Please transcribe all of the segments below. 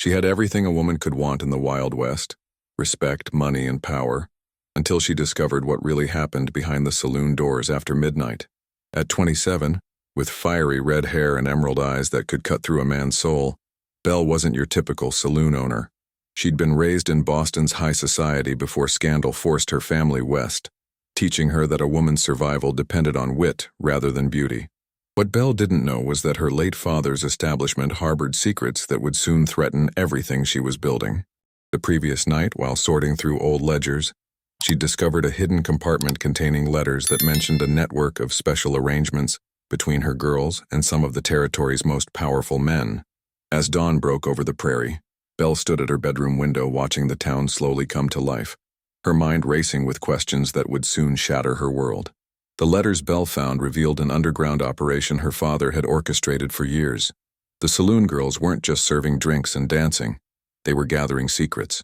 She had everything a woman could want in the Wild West: respect, money, and power, until she discovered what really happened behind the saloon doors after midnight. At 27, with fiery red hair and emerald eyes that could cut through a man's soul, Belle wasn't your typical saloon owner. She'd been raised in Boston's high society before scandal forced her family west, teaching her that a woman's survival depended on wit rather than beauty. What Belle didn't know was that her late father's establishment harbored secrets that would soon threaten everything she was building. The previous night, while sorting through old ledgers, she discovered a hidden compartment containing letters that mentioned a network of special arrangements between her girls and some of the territory's most powerful men. As dawn broke over the prairie, Belle stood at her bedroom window watching the town slowly come to life, her mind racing with questions that would soon shatter her world. The letters Belle found revealed an underground operation her father had orchestrated for years. The saloon girls weren't just serving drinks and dancing, they were gathering secrets.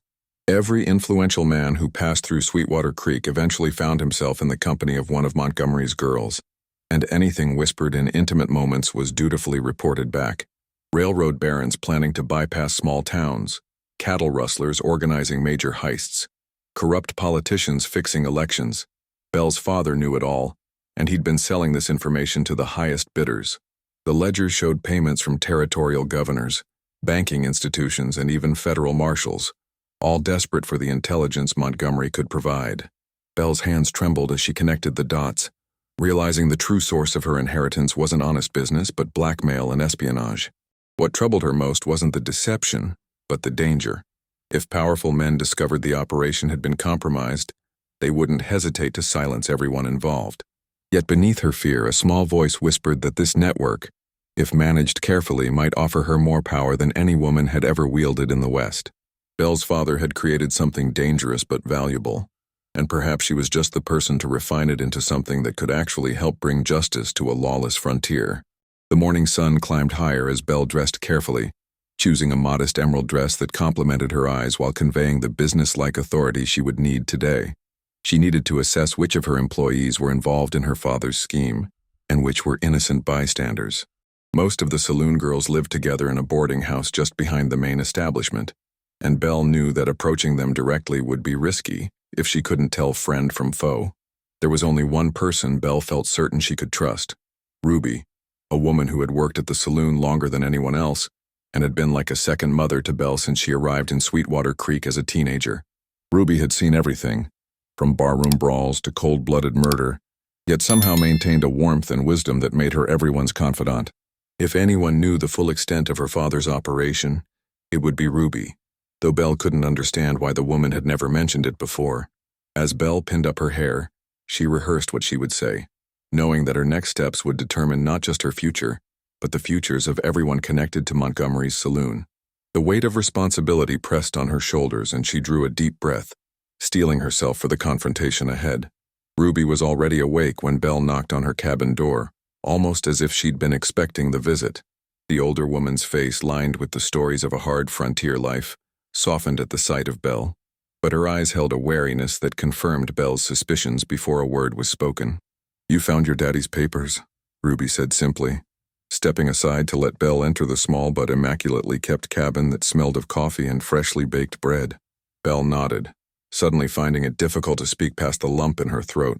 Every influential man who passed through Sweetwater Creek eventually found himself in the company of one of Montgomery's girls, and anything whispered in intimate moments was dutifully reported back. Railroad barons planning to bypass small towns, cattle rustlers organizing major heists, corrupt politicians fixing elections. Belle's father knew it all, and he'd been selling this information to the highest bidders. The ledgers showed payments from territorial governors, banking institutions, and even federal marshals, all desperate for the intelligence Montgomery could provide. Belle's hands trembled as she connected the dots, realizing the true source of her inheritance wasn't honest business but blackmail and espionage. What troubled her most wasn't the deception, but the danger. If powerful men discovered the operation had been compromised, they wouldn't hesitate to silence everyone involved. Yet beneath her fear, a small voice whispered that this network, if managed carefully, might offer her more power than any woman had ever wielded in the West. Belle's father had created something dangerous but valuable, and perhaps she was just the person to refine it into something that could actually help bring justice to a lawless frontier. The morning sun climbed higher as Belle dressed carefully, choosing a modest emerald dress that complemented her eyes while conveying the business-like authority she would need today. She needed to assess which of her employees were involved in her father's scheme, and which were innocent bystanders. Most of the saloon girls lived together in a boarding house just behind the main establishment, and Belle knew that approaching them directly would be risky if she couldn't tell friend from foe. There was only one person Belle felt certain she could trust: Ruby, a woman who had worked at the saloon longer than anyone else and had been like a second mother to Belle since she arrived in Sweetwater Creek as a teenager. Ruby had seen everything, from barroom brawls to cold-blooded murder, yet somehow maintained a warmth and wisdom that made her everyone's confidant. If anyone knew the full extent of her father's operation, it would be Ruby, though Belle couldn't understand why the woman had never mentioned it before. As Belle pinned up her hair, she rehearsed what she would say, knowing that her next steps would determine not just her future, but the futures of everyone connected to Montgomery's saloon. The weight of responsibility pressed on her shoulders, and she drew a deep breath, steeling herself for the confrontation ahead. Ruby was already awake when Belle knocked on her cabin door, almost as if she'd been expecting the visit. The older woman's face, lined with the stories of a hard frontier life, softened at the sight of Belle, but her eyes held a wariness that confirmed Belle's suspicions before a word was spoken. "You found your daddy's papers," Ruby said simply, stepping aside to let Belle enter the small but immaculately kept cabin that smelled of coffee and freshly baked bread. Belle nodded, suddenly finding it difficult to speak past the lump in her throat,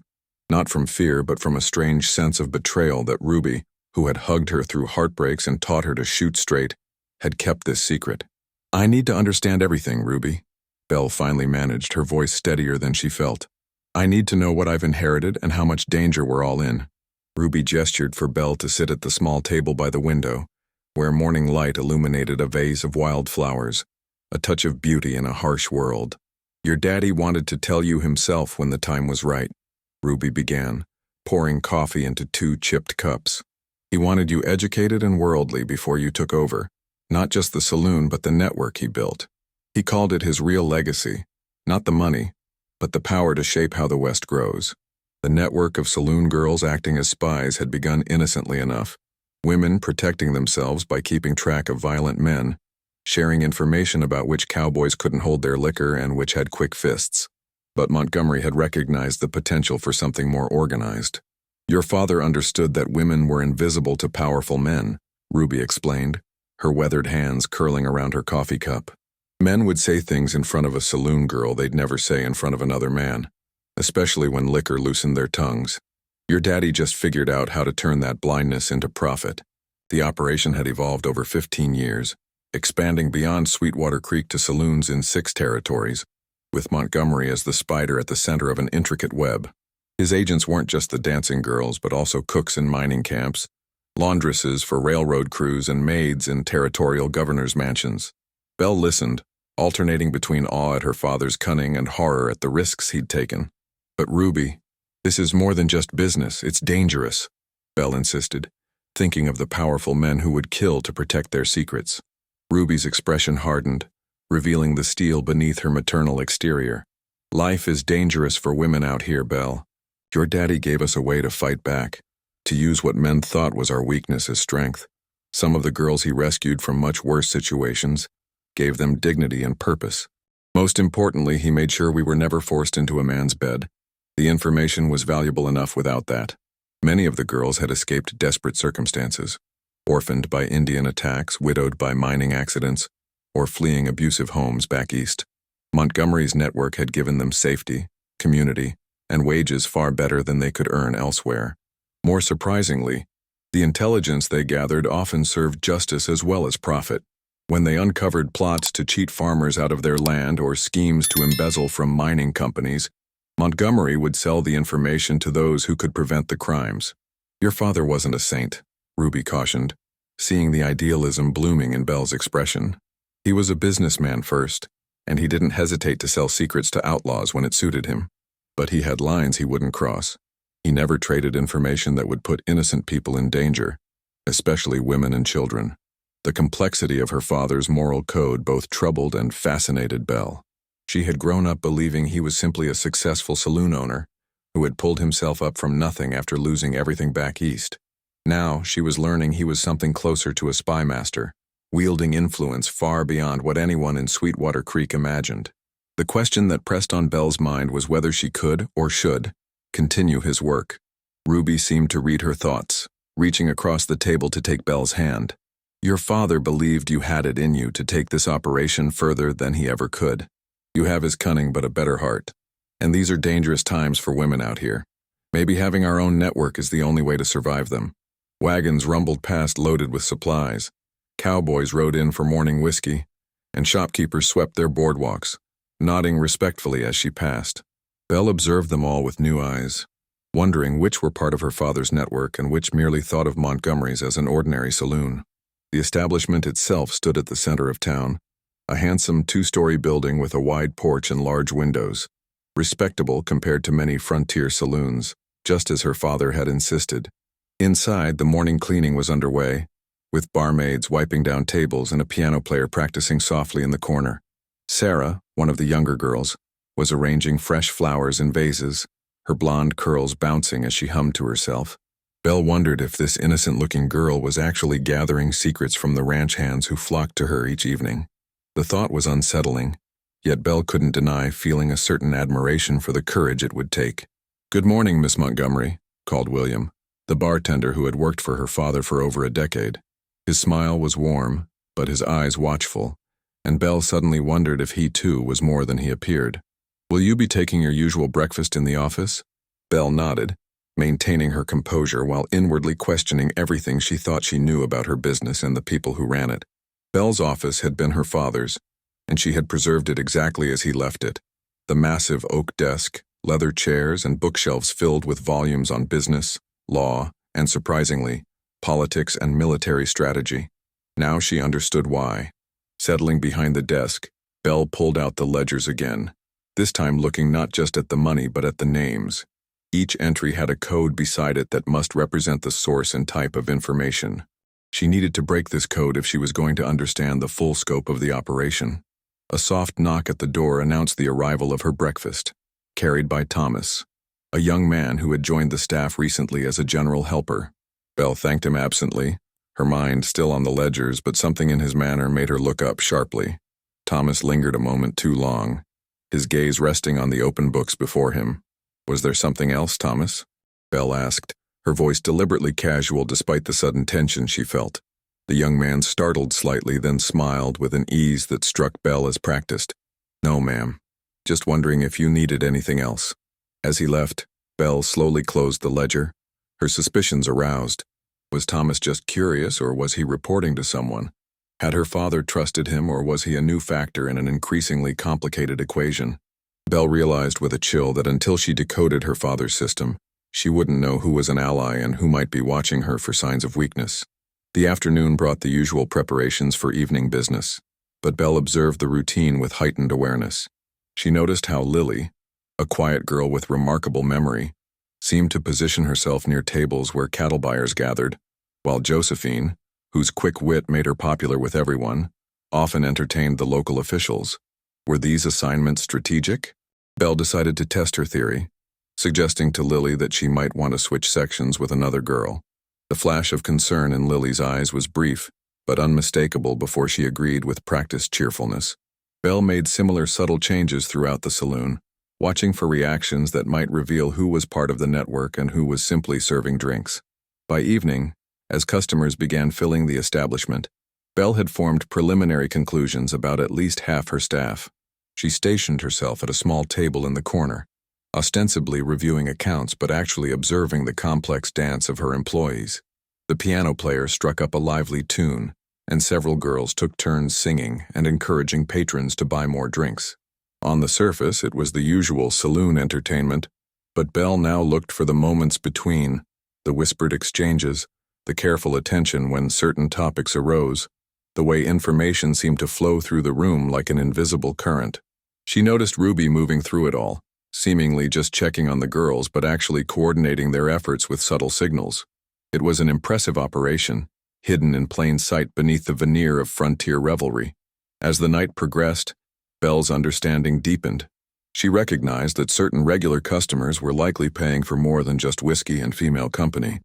not from fear but from a strange sense of betrayal that Ruby, who had hugged her through heartbreaks and taught her to shoot straight, had kept this secret. "I need to understand everything, Ruby," Belle finally managed, her voice steadier than she felt. "I need to know what I've inherited and how much danger we're all in." Ruby gestured for Belle to sit at the small table by the window, where morning light illuminated a vase of wild flowers, a touch of beauty in a harsh world. "Your daddy wanted to tell you himself when the time was right," Ruby began, pouring coffee into 2 chipped cups. "He wanted you educated and worldly before you took over, not just the saloon but the network he built. He called it his real legacy, not the money, but the power to shape how the West grows. The network of saloon girls acting as spies had begun innocently enough, women protecting themselves by keeping track of violent men, sharing information about which cowboys couldn't hold their liquor and which had quick fists. But Montgomery had recognized the potential for something more organized. Your father understood that women were invisible to powerful men," Ruby explained, her weathered hands curling around her coffee cup. Men would say things in front of a saloon girl they'd never say in front of another man, especially when liquor loosened their tongues. Your daddy just figured out how to turn that blindness into profit. The operation had evolved over 15 years, expanding beyond Sweetwater Creek to saloons in 6 territories, with Montgomery as the spider at the center of an intricate web. His agents weren't just the dancing girls, but also cooks in mining camps, laundresses for railroad crews, and maids in territorial governors' mansions. Belle listened, alternating between awe at her father's cunning and horror at the risks he'd taken. "But Ruby, this is more than just business, it's dangerous," Belle insisted, thinking of the powerful men who would kill to protect their secrets. Ruby's expression hardened, revealing the steel beneath her maternal exterior. "Life is dangerous for women out here, Belle. Your daddy gave us a way to fight back, to use what men thought was our weakness as strength. Some of the girls he rescued from much worse situations, gave them dignity and purpose. Most importantly, he made sure we were never forced into a man's bed. The information was valuable enough without that. Many of the girls had escaped desperate circumstances, orphaned by Indian attacks, widowed by mining accidents, or fleeing abusive homes back east. Montgomery's network had given them safety, community, and wages far better than they could earn elsewhere. More surprisingly, the intelligence they gathered often served justice as well as profit. When they uncovered plots to cheat farmers out of their land or schemes to embezzle from mining companies, Montgomery would sell the information to those who could prevent the crimes. "Your father wasn't a saint," Ruby cautioned, seeing the idealism blooming in Belle's expression. "He was a businessman first, and he didn't hesitate to sell secrets to outlaws when it suited him. But he had lines he wouldn't cross. He never traded information that would put innocent people in danger, especially women and children." The complexity of her father's moral code both troubled and fascinated Belle. She had grown up believing he was simply a successful saloon owner who had pulled himself up from nothing after losing everything back east. Now she was learning he was something closer to a spy master, wielding influence far beyond what anyone in Sweetwater Creek imagined. The question that pressed on Belle's mind was whether she could, or should, continue his work. Ruby seemed to read her thoughts, reaching across the table to take Belle's hand. "Your father believed you had it in you to take this operation further than he ever could. You have his cunning but a better heart. And these are dangerous times for women out here. Maybe having our own network is the only way to survive them." Wagons rumbled past loaded with supplies. Cowboys rode in for morning whiskey, and shopkeepers swept their boardwalks, nodding respectfully as she passed. Belle observed them all with new eyes, wondering which were part of her father's network and which merely thought of Montgomery's as an ordinary saloon. The establishment itself stood at the center of town, a handsome 2-story building with a wide porch and large windows, respectable compared to many frontier saloons, just as her father had insisted. Inside, the morning cleaning was underway, with barmaids wiping down tables and a piano player practicing softly in the corner. Sarah, one of the younger girls, was arranging fresh flowers in vases, her blonde curls bouncing as she hummed to herself. Belle wondered if this innocent-looking girl was actually gathering secrets from the ranch hands who flocked to her each evening. The thought was unsettling, yet Belle couldn't deny feeling a certain admiration for the courage it would take. "Good morning, Miss Montgomery," called William, the bartender who had worked for her father for over a decade. His smile was warm, but his eyes watchful, and Belle suddenly wondered if he too was more than he appeared. "Will you be taking your usual breakfast in the office?" Belle nodded, maintaining her composure while inwardly questioning everything she thought she knew about her business and the people who ran it. Belle's office had been her father's, and she had preserved it exactly as he left it. The massive oak desk, leather chairs, and bookshelves filled with volumes on business, law, and surprisingly, politics and military strategy. Now she understood why. Settling behind the desk, Belle pulled out the ledgers again, this time looking not just at the money but at the names. Each entry had a code beside it that must represent the source and type of information. She needed to break this code if she was going to understand the full scope of the operation. A soft knock at the door announced the arrival of her breakfast, carried by Thomas, a young man who had joined the staff recently as a general helper. Belle thanked him absently, her mind still on the ledgers, but something in his manner made her look up sharply. Thomas lingered a moment too long, his gaze resting on the open books before him. "Was there something else, Thomas?" Belle asked, her voice deliberately casual despite the sudden tension she felt. The young man startled slightly, then smiled with an ease that struck Belle as practiced. "No, ma'am. Just wondering if you needed anything else." As he left, Belle slowly closed the ledger, her suspicions aroused. Was Thomas just curious, or was he reporting to someone? Had her father trusted him, or was he a new factor in an increasingly complicated equation? Belle realized with a chill that until she decoded her father's system, she wouldn't know who was an ally and who might be watching her for signs of weakness. The afternoon brought the usual preparations for evening business, but Belle observed the routine with heightened awareness. She noticed how Lily, a quiet girl with remarkable memory, seemed to position herself near tables where cattle buyers gathered, while Josephine, whose quick wit made her popular with everyone, often entertained the local officials. Were these assignments strategic? Belle decided to test her theory, suggesting to Lily that she might want to switch sections with another girl. The flash of concern in Lily's eyes was brief, but unmistakable before she agreed with practiced cheerfulness. Belle made similar subtle changes throughout the saloon, watching for reactions that might reveal who was part of the network and who was simply serving drinks. By evening, as customers began filling the establishment, Belle had formed preliminary conclusions about at least half her staff. She stationed herself at a small table in the corner, ostensibly reviewing accounts but actually observing the complex dance of her employees. The piano player struck up a lively tune, and several girls took turns singing and encouraging patrons to buy more drinks. On the surface, it was the usual saloon entertainment, but Belle now looked for the moments between, the whispered exchanges, the careful attention when certain topics arose, the way information seemed to flow through the room like an invisible current. She noticed Ruby moving through it all, seemingly just checking on the girls but actually coordinating their efforts with subtle signals. It was an impressive operation, hidden in plain sight beneath the veneer of frontier revelry. As the night progressed, Belle's understanding deepened. She recognized that certain regular customers were likely paying for more than just whiskey and female company.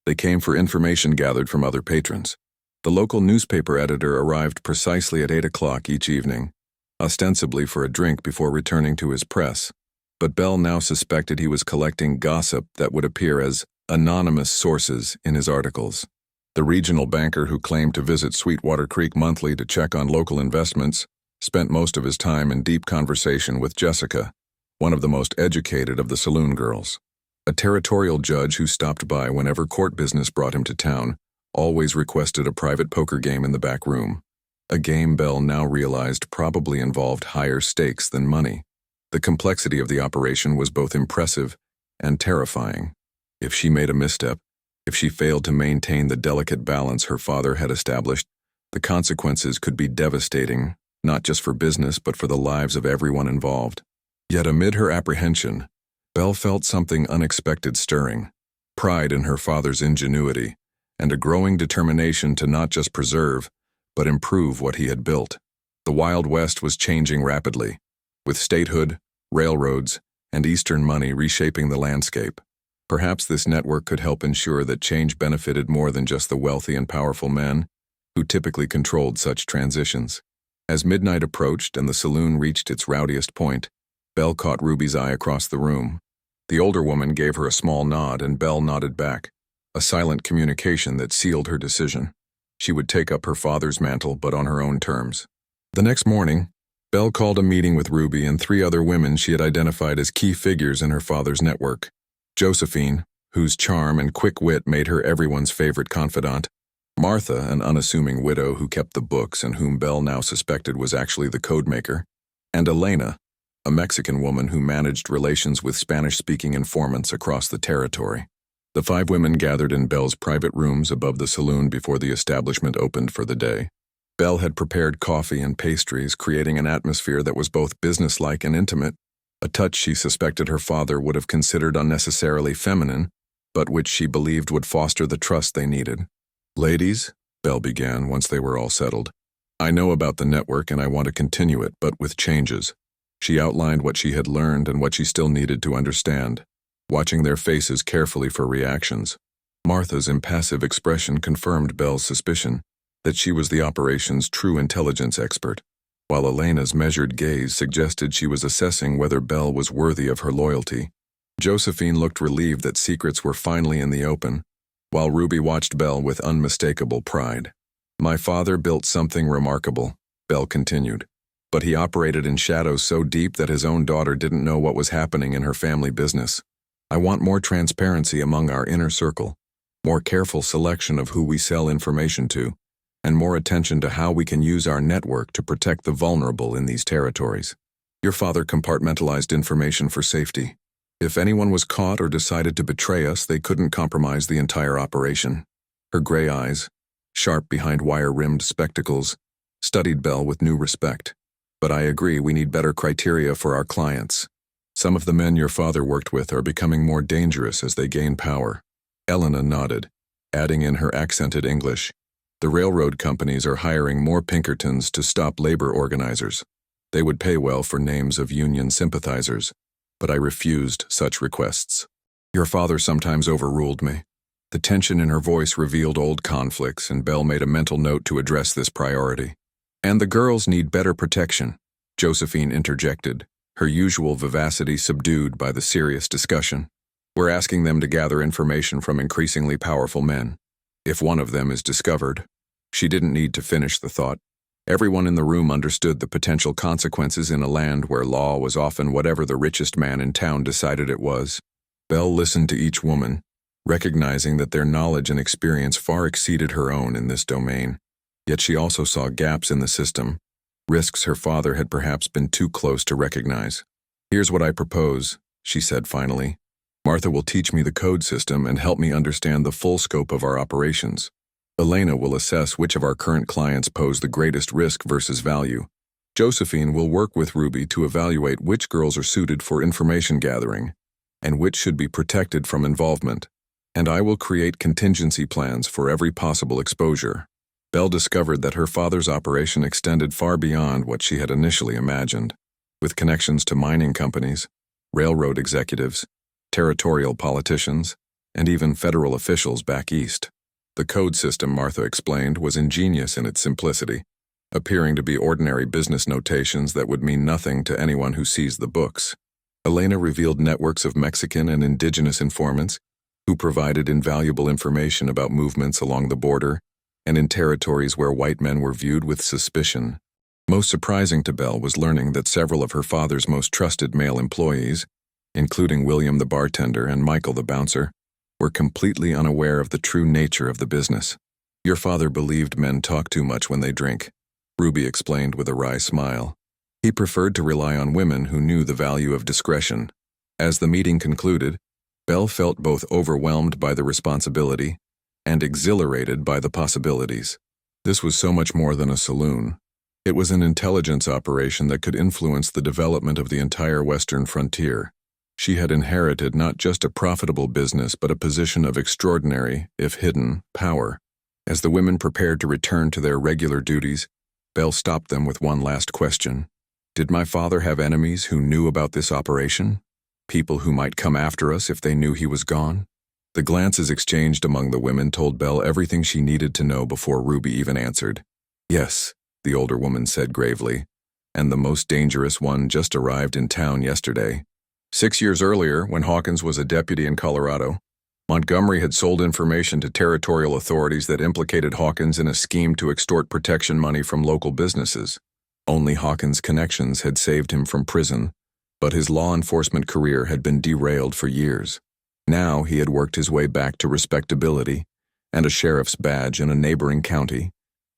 They came for information gathered from other patrons. The local newspaper editor arrived precisely at 8 o'clock each evening, ostensibly for a drink before returning to his press. But Belle now suspected he was collecting gossip that would appear as anonymous sources in his articles. The regional banker who claimed to visit Sweetwater Creek monthly to check on local investments spent most of his time in deep conversation with Jessica, one of the most educated of the saloon girls. A territorial judge who stopped by whenever court business brought him to town always requested a private poker game in the back room, a game Belle now realized probably involved higher stakes than money. The complexity of the operation was both impressive and terrifying. If she made a misstep, if she failed to maintain the delicate balance her father had established, the consequences could be devastating, not just for business but for the lives of everyone involved. Yet amid her apprehension, Belle felt something unexpected stirring, pride in her father's ingenuity, and a growing determination to not just preserve, but improve what he had built. The Wild West was changing rapidly, with statehood, railroads, and Eastern money reshaping the landscape. Perhaps this network could help ensure that change benefited more than just the wealthy and powerful men who typically controlled such transitions. As midnight approached and the saloon reached its rowdiest point, Belle caught Ruby's eye across the room. The older woman gave her a small nod and Belle nodded back, a silent communication that sealed her decision. She would take up her father's mantle, but on her own terms. The next morning, Belle called a meeting with Ruby and 3 other women she had identified as key figures in her father's network. Josephine, whose charm and quick wit made her everyone's favorite confidant. Martha, an unassuming widow who kept the books and whom Belle now suspected was actually the codemaker. And Elena, a Mexican woman who managed relations with Spanish-speaking informants across the territory. The 5 women gathered in Belle's private rooms above the saloon before the establishment opened for the day. Belle had prepared coffee and pastries, creating an atmosphere that was both businesslike and intimate, a touch she suspected her father would have considered unnecessarily feminine, but which she believed would foster the trust they needed. "Ladies," Belle began once they were all settled, "I know about the network and I want to continue it, but with changes." She outlined what she had learned and what she still needed to understand, watching their faces carefully for reactions. Martha's impassive expression confirmed Belle's suspicion that she was the operation's true intelligence expert, while Elena's measured gaze suggested she was assessing whether Belle was worthy of her loyalty. Josephine looked relieved that secrets were finally in the open, while Ruby watched Belle with unmistakable pride. My father built something remarkable, Bell continued, but he operated in shadows so deep that his own daughter didn't know what was happening in her family business. I want more transparency among our inner circle, more careful selection of who we sell information to, and more attention to how we can use our network to protect the vulnerable in these territories. Your father compartmentalized information for safety. If anyone was caught or decided to betray us, they couldn't compromise the entire operation. Her gray eyes, sharp behind wire-rimmed spectacles, studied Bell with new respect. But I agree, we need better criteria for our clients. Some of the men your father worked with are becoming more dangerous as they gain power. Elena nodded, adding in her accented English. The railroad companies are hiring more Pinkertons to stop labor organizers. They would pay well for names of union sympathizers, but I refused such requests. Your father sometimes overruled me. The tension in her voice revealed old conflicts, and Bell made a mental note to address this priority. And the girls need better protection, Josephine interjected, her usual vivacity subdued by the serious discussion. We're asking them to gather information from increasingly powerful men. If one of them is discovered, she didn't need to finish the thought. Everyone in the room understood the potential consequences in a land where law was often whatever the richest man in town decided it was. Belle listened to each woman, recognizing that their knowledge and experience far exceeded her own in this domain. Yet she also saw gaps in the system, risks her father had perhaps been too close to recognize. Here's what I propose, she said finally. Martha will teach me the code system and help me understand the full scope of our operations. Elena will assess which of our current clients pose the greatest risk versus value. Josephine will work with Ruby to evaluate which girls are suited for information gathering and which should be protected from involvement. And I will create contingency plans for every possible exposure. Belle discovered that her father's operation extended far beyond what she had initially imagined, with connections to mining companies, railroad executives, territorial politicians, and even federal officials back east. The code system, Martha explained, was ingenious in its simplicity, appearing to be ordinary business notations that would mean nothing to anyone who sees the books. Elena revealed networks of Mexican and indigenous informants who provided invaluable information about movements along the border and in territories where white men were viewed with suspicion. Most surprising to Belle was learning that several of her father's most trusted male employees, including William the bartender and Michael the bouncer, were completely unaware of the true nature of the business. Your father believed men talk too much when they drink, Ruby explained with a wry smile. He preferred to rely on women who knew the value of discretion. As the meeting concluded, Belle felt both overwhelmed by the responsibility and exhilarated by the possibilities. This was so much more than a saloon. It was an intelligence operation that could influence the development of the entire western frontier. She had inherited not just a profitable business but a position of extraordinary, if hidden, power. As the women prepared to return to their regular duties, Belle stopped them with one last question. Did my father have enemies who knew about this operation? People who might come after us if they knew he was gone? The glances exchanged among the women told Belle everything she needed to know before Ruby even answered. Yes, the older woman said gravely, and the most dangerous one just arrived in town yesterday. 6 years earlier, when Hawkins was a deputy in Colorado, Montgomery had sold information to territorial authorities that implicated Hawkins in a scheme to extort protection money from local businesses. Only Hawkins' connections had saved him from prison, but his law enforcement career had been derailed for years. Now he had worked his way back to respectability and a sheriff's badge in a neighboring county,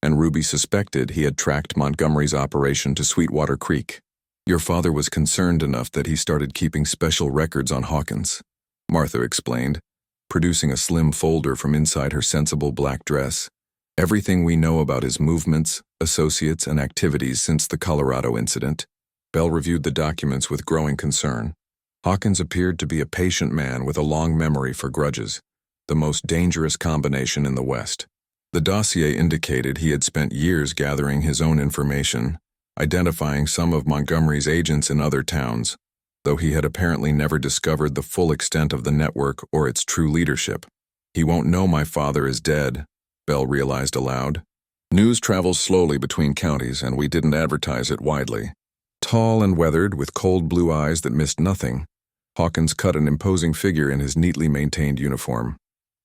and Ruby suspected he had tracked Montgomery's operation to Sweetwater Creek. Your father was concerned enough that he started keeping special records on Hawkins, Martha explained, producing a slim folder from inside her sensible black dress. Everything we know about his movements, associates, and activities since the Colorado incident. Belle reviewed the documents with growing concern. Hawkins appeared to be a patient man with a long memory for grudges, the most dangerous combination in the West. The dossier indicated he had spent years gathering his own information, identifying some of Montgomery's agents in other towns, though he had apparently never discovered the full extent of the network or its true leadership. He won't know my father is dead, Belle realized aloud. News travels slowly between counties, and we didn't advertise it widely. Tall and weathered, with cold blue eyes that missed nothing, Hawkins cut an imposing figure in his neatly maintained uniform.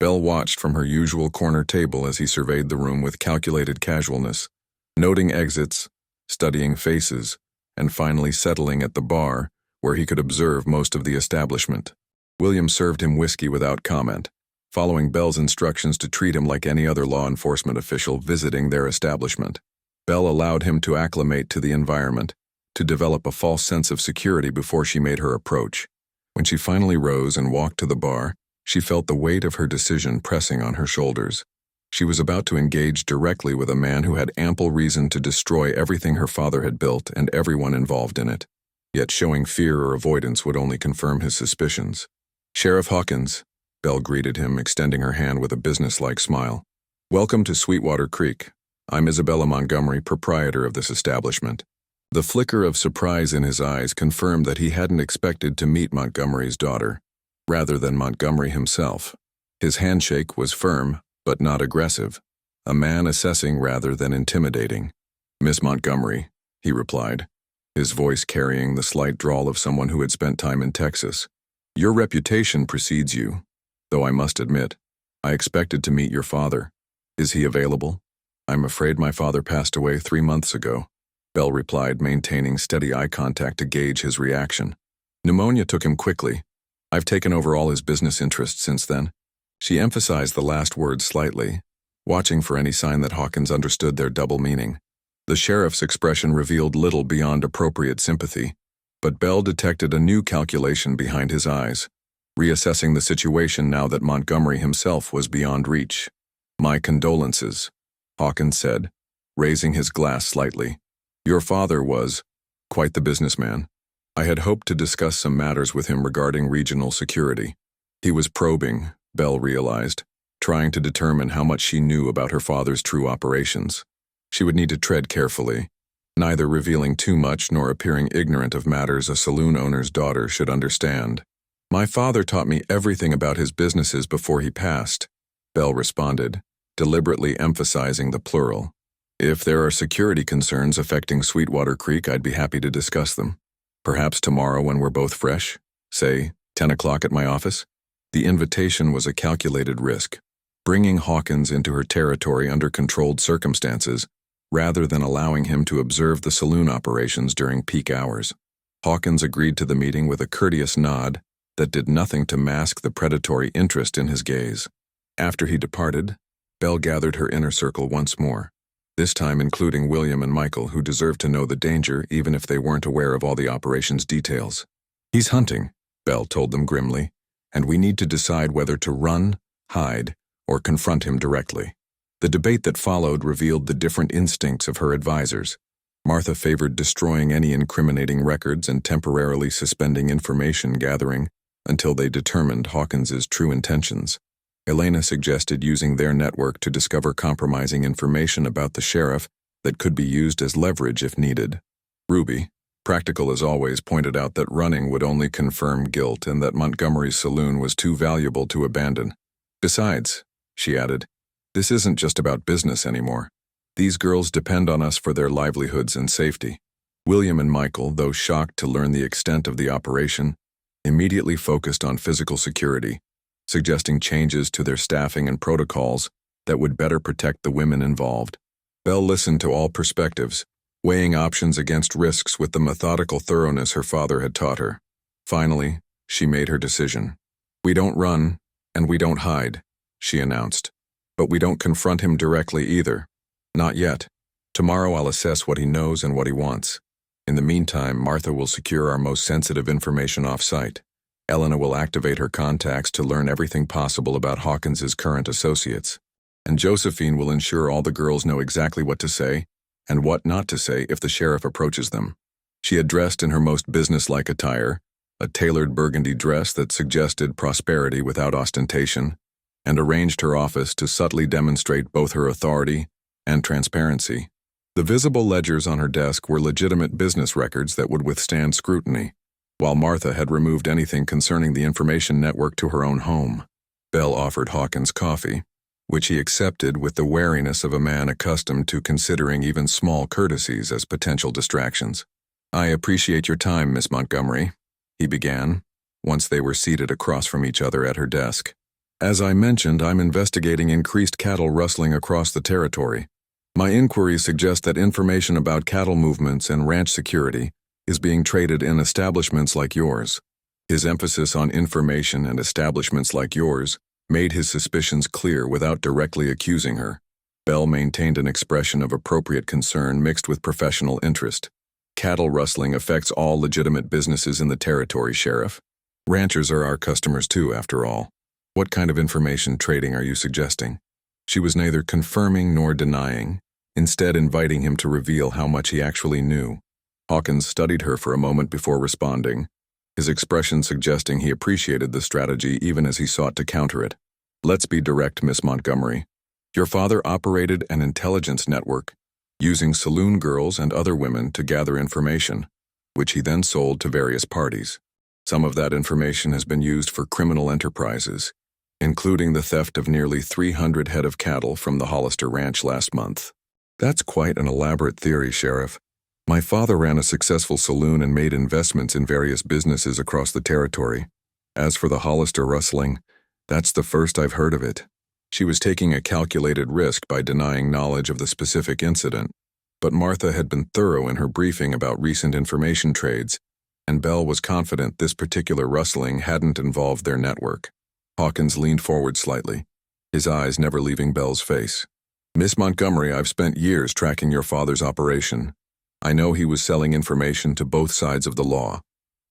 Belle watched from her usual corner table as he surveyed the room with calculated casualness, noting exits, studying faces, and finally settling at the bar, where he could observe most of the establishment. William served him whiskey without comment, following Belle's instructions to treat him like any other law enforcement official visiting their establishment. Belle allowed him to acclimate to the environment, to develop a false sense of security before she made her approach. When she finally rose and walked to the bar, she felt the weight of her decision pressing on her shoulders. She was about to engage directly with a man who had ample reason to destroy everything her father had built and everyone involved in it. Yet showing fear or avoidance would only confirm his suspicions. "Sheriff Hawkins," Belle greeted him, extending her hand with a businesslike smile. "Welcome to Sweetwater Creek. I'm Isabella Montgomery, proprietor of this establishment." The flicker of surprise in his eyes confirmed that he hadn't expected to meet Montgomery's daughter, rather than Montgomery himself. His handshake was firm, but not aggressive, a man assessing rather than intimidating. "Miss Montgomery," he replied, his voice carrying the slight drawl of someone who had spent time in Texas. "Your reputation precedes you, though I must admit, I expected to meet your father. Is he available?" "I'm afraid my father passed away 3 months ago," Belle replied, maintaining steady eye contact to gauge his reaction. "Pneumonia took him quickly. I've taken over all his business interests since then." She emphasized the last word slightly, watching for any sign that Hawkins understood their double meaning. The sheriff's expression revealed little beyond appropriate sympathy, but Belle detected a new calculation behind his eyes, reassessing the situation now that Montgomery himself was beyond reach. "My condolences," Hawkins said, raising his glass slightly. "Your father was quite the businessman. I had hoped to discuss some matters with him regarding regional security." He was probing, Belle realized, trying to determine how much she knew about her father's true operations. She would need to tread carefully, neither revealing too much nor appearing ignorant of matters a saloon owner's daughter should understand. "My father taught me everything about his businesses before he passed," Belle responded, deliberately emphasizing the plural. "If there are security concerns affecting Sweetwater Creek, I'd be happy to discuss them. Perhaps tomorrow when we're both fresh, say 10 o'clock at my office?" The invitation was a calculated risk, bringing Hawkins into her territory under controlled circumstances, rather than allowing him to observe the saloon operations during peak hours. Hawkins agreed to the meeting with a courteous nod that did nothing to mask the predatory interest in his gaze. After he departed, Belle gathered her inner circle once more, this time including William and Michael, who deserved to know the danger even if they weren't aware of all the operation's details. "He's hunting," Belle told them grimly, "and we need to decide whether to run, hide, or confront him directly." The debate that followed revealed the different instincts of her advisors. Martha favored destroying any incriminating records and temporarily suspending information gathering until they determined Hawkins's true intentions. Elena suggested using their network to discover compromising information about the sheriff that could be used as leverage if needed. Ruby, practical as always, pointed out that running would only confirm guilt and that Montgomery's saloon was too valuable to abandon. "Besides," she added, "this isn't just about business anymore. These girls depend on us for their livelihoods and safety." William and Michael, though shocked to learn the extent of the operation, immediately focused on physical security, suggesting changes to their staffing and protocols that would better protect the women involved. Belle listened to all perspectives, weighing options against risks with the methodical thoroughness her father had taught her. Finally, she made her decision. "We don't run, and we don't hide," she announced. "But we don't confront him directly either. Not yet. Tomorrow I'll assess what he knows and what he wants. In the meantime, Martha will secure our most sensitive information off-site. Elena will activate her contacts to learn everything possible about Hawkins's current associates. And Josephine will ensure all the girls know exactly what to say and what not to say if the sheriff approaches them." She had dressed in her most businesslike attire, a tailored burgundy dress that suggested prosperity without ostentation, and arranged her office to subtly demonstrate both her authority and transparency. The visible ledgers on her desk were legitimate business records that would withstand scrutiny, while Martha had removed anything concerning the information network to her own home. Belle offered Hawkins coffee, which he accepted with the wariness of a man accustomed to considering even small courtesies as potential distractions. "I appreciate your time, Miss Montgomery," he began, once they were seated across from each other at her desk. As I mentioned, I'm investigating increased cattle rustling across the territory. My inquiries suggest that information about cattle movements and ranch security is being traded in establishments like yours. His emphasis on information and establishments like yours made his suspicions clear without directly accusing her. Bell maintained an expression of appropriate concern mixed with professional interest. Cattle rustling affects all legitimate businesses in the territory, Sheriff. Ranchers are our customers too, after all. What kind of information trading are you suggesting? She was neither confirming nor denying, instead inviting him to reveal how much he actually knew. Hawkins studied her for a moment before responding, his expression suggesting he appreciated the strategy even as he sought to counter it. Let's be direct, Miss Montgomery. Your father operated an intelligence network, using saloon girls and other women to gather information, which he then sold to various parties. Some of that information has been used for criminal enterprises, including the theft of nearly 300 head of cattle from the Hollister Ranch last month. That's quite an elaborate theory, Sheriff. My father ran a successful saloon and made investments in various businesses across the territory. As for the Hollister rustling, that's the first I've heard of it. She was taking a calculated risk by denying knowledge of the specific incident, but Martha had been thorough in her briefing about recent information trades, and Bell was confident this particular rustling hadn't involved their network. Hawkins leaned forward slightly, his eyes never leaving Bell's face. Miss Montgomery, I've spent years tracking your father's operation. I know he was selling information to both sides of the law.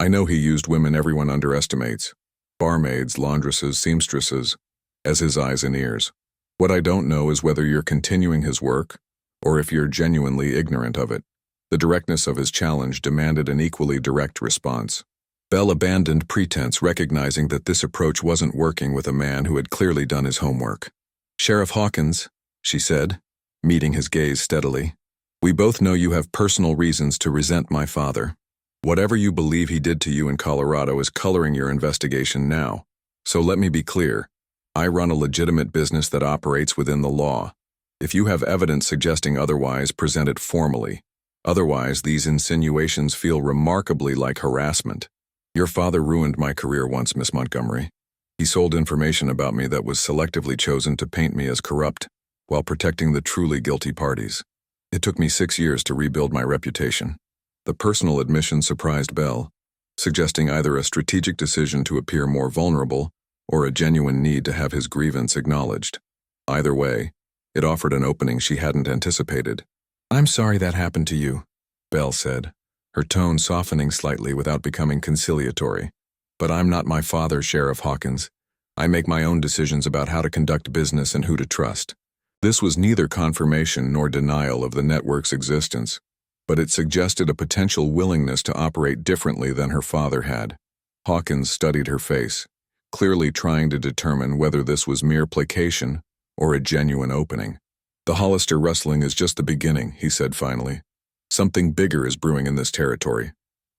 I know he used women everyone underestimates, barmaids, laundresses, seamstresses, as his eyes and ears. What I don't know is whether you're continuing his work, or if you're genuinely ignorant of it. The directness of his challenge demanded an equally direct response. Bell abandoned pretense, recognizing that this approach wasn't working with a man who had clearly done his homework. Sheriff Hawkins, she said, meeting his gaze steadily, we both know you have personal reasons to resent my father. Whatever you believe he did to you in Colorado is coloring your investigation now. So let me be clear. I run a legitimate business that operates within the law. If you have evidence suggesting otherwise, present it formally. Otherwise, these insinuations feel remarkably like harassment. Your father ruined my career once, Miss Montgomery. He sold information about me that was selectively chosen to paint me as corrupt, while protecting the truly guilty parties. It took me 6 years to rebuild my reputation. The personal admission surprised Bell, suggesting either a strategic decision to appear more vulnerable or a genuine need to have his grievance acknowledged. Either way, it offered an opening she hadn't anticipated. I'm sorry that happened to you, Bell said, her tone softening slightly without becoming conciliatory. But I'm not my father, Sheriff Hawkins. I make my own decisions about how to conduct business and who to trust. This was neither confirmation nor denial of the network's existence, but it suggested a potential willingness to operate differently than her father had. Hawkins studied her face, clearly trying to determine whether this was mere placation or a genuine opening. The Hollister rustling is just the beginning, he said finally. Something bigger is brewing in this territory.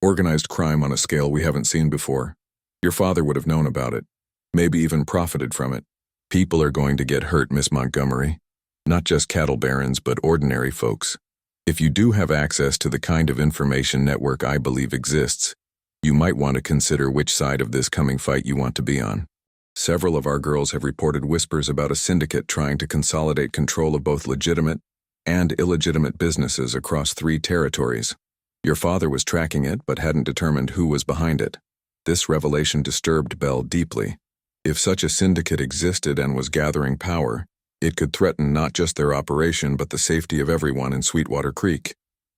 Organized crime on a scale we haven't seen before. Your father would have known about it, maybe even profited from it. People are going to get hurt, Miss Montgomery. Not just cattle barons, but ordinary folks. If you do have access to the kind of information network I believe exists, you might want to consider which side of this coming fight you want to be on. Several of our girls have reported whispers about a syndicate trying to consolidate control of both legitimate and illegitimate businesses across 3 territories. Your father was tracking it but hadn't determined who was behind it. This revelation disturbed Bell deeply. If such a syndicate existed and was gathering power, it could threaten not just their operation but the safety of everyone in Sweetwater Creek.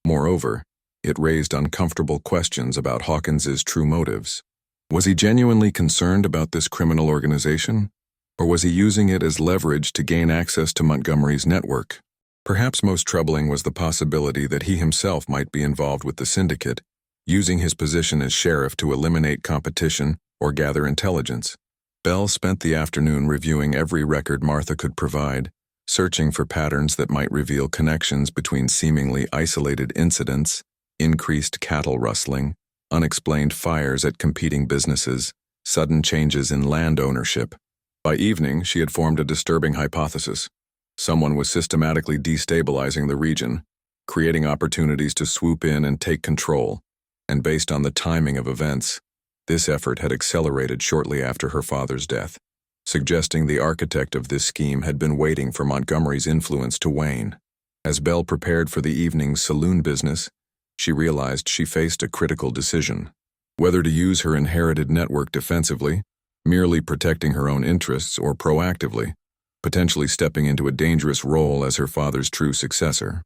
Moreover, it raised uncomfortable questions about Hawkins's true motives. Was he genuinely concerned about this criminal organization, or was he using it as leverage to gain access to Montgomery's network? Perhaps most troubling was the possibility that he himself might be involved with the syndicate, using his position as sheriff to eliminate competition or gather intelligence. Bell spent the afternoon reviewing every record Martha could provide, searching for patterns that might reveal connections between seemingly isolated incidents, increased cattle rustling, unexplained fires at competing businesses, sudden changes in land ownership. By evening, she had formed a disturbing hypothesis. Someone was systematically destabilizing the region, creating opportunities to swoop in and take control, and based on the timing of events, this effort had accelerated shortly after her father's death. suggesting the architect of this scheme had been waiting for Montgomery's influence to wane. As Belle prepared for the evening's saloon business, she realized she faced a critical decision: whether to use her inherited network defensively, merely protecting her own interests, or proactively, potentially stepping into a dangerous role as her father's true successor.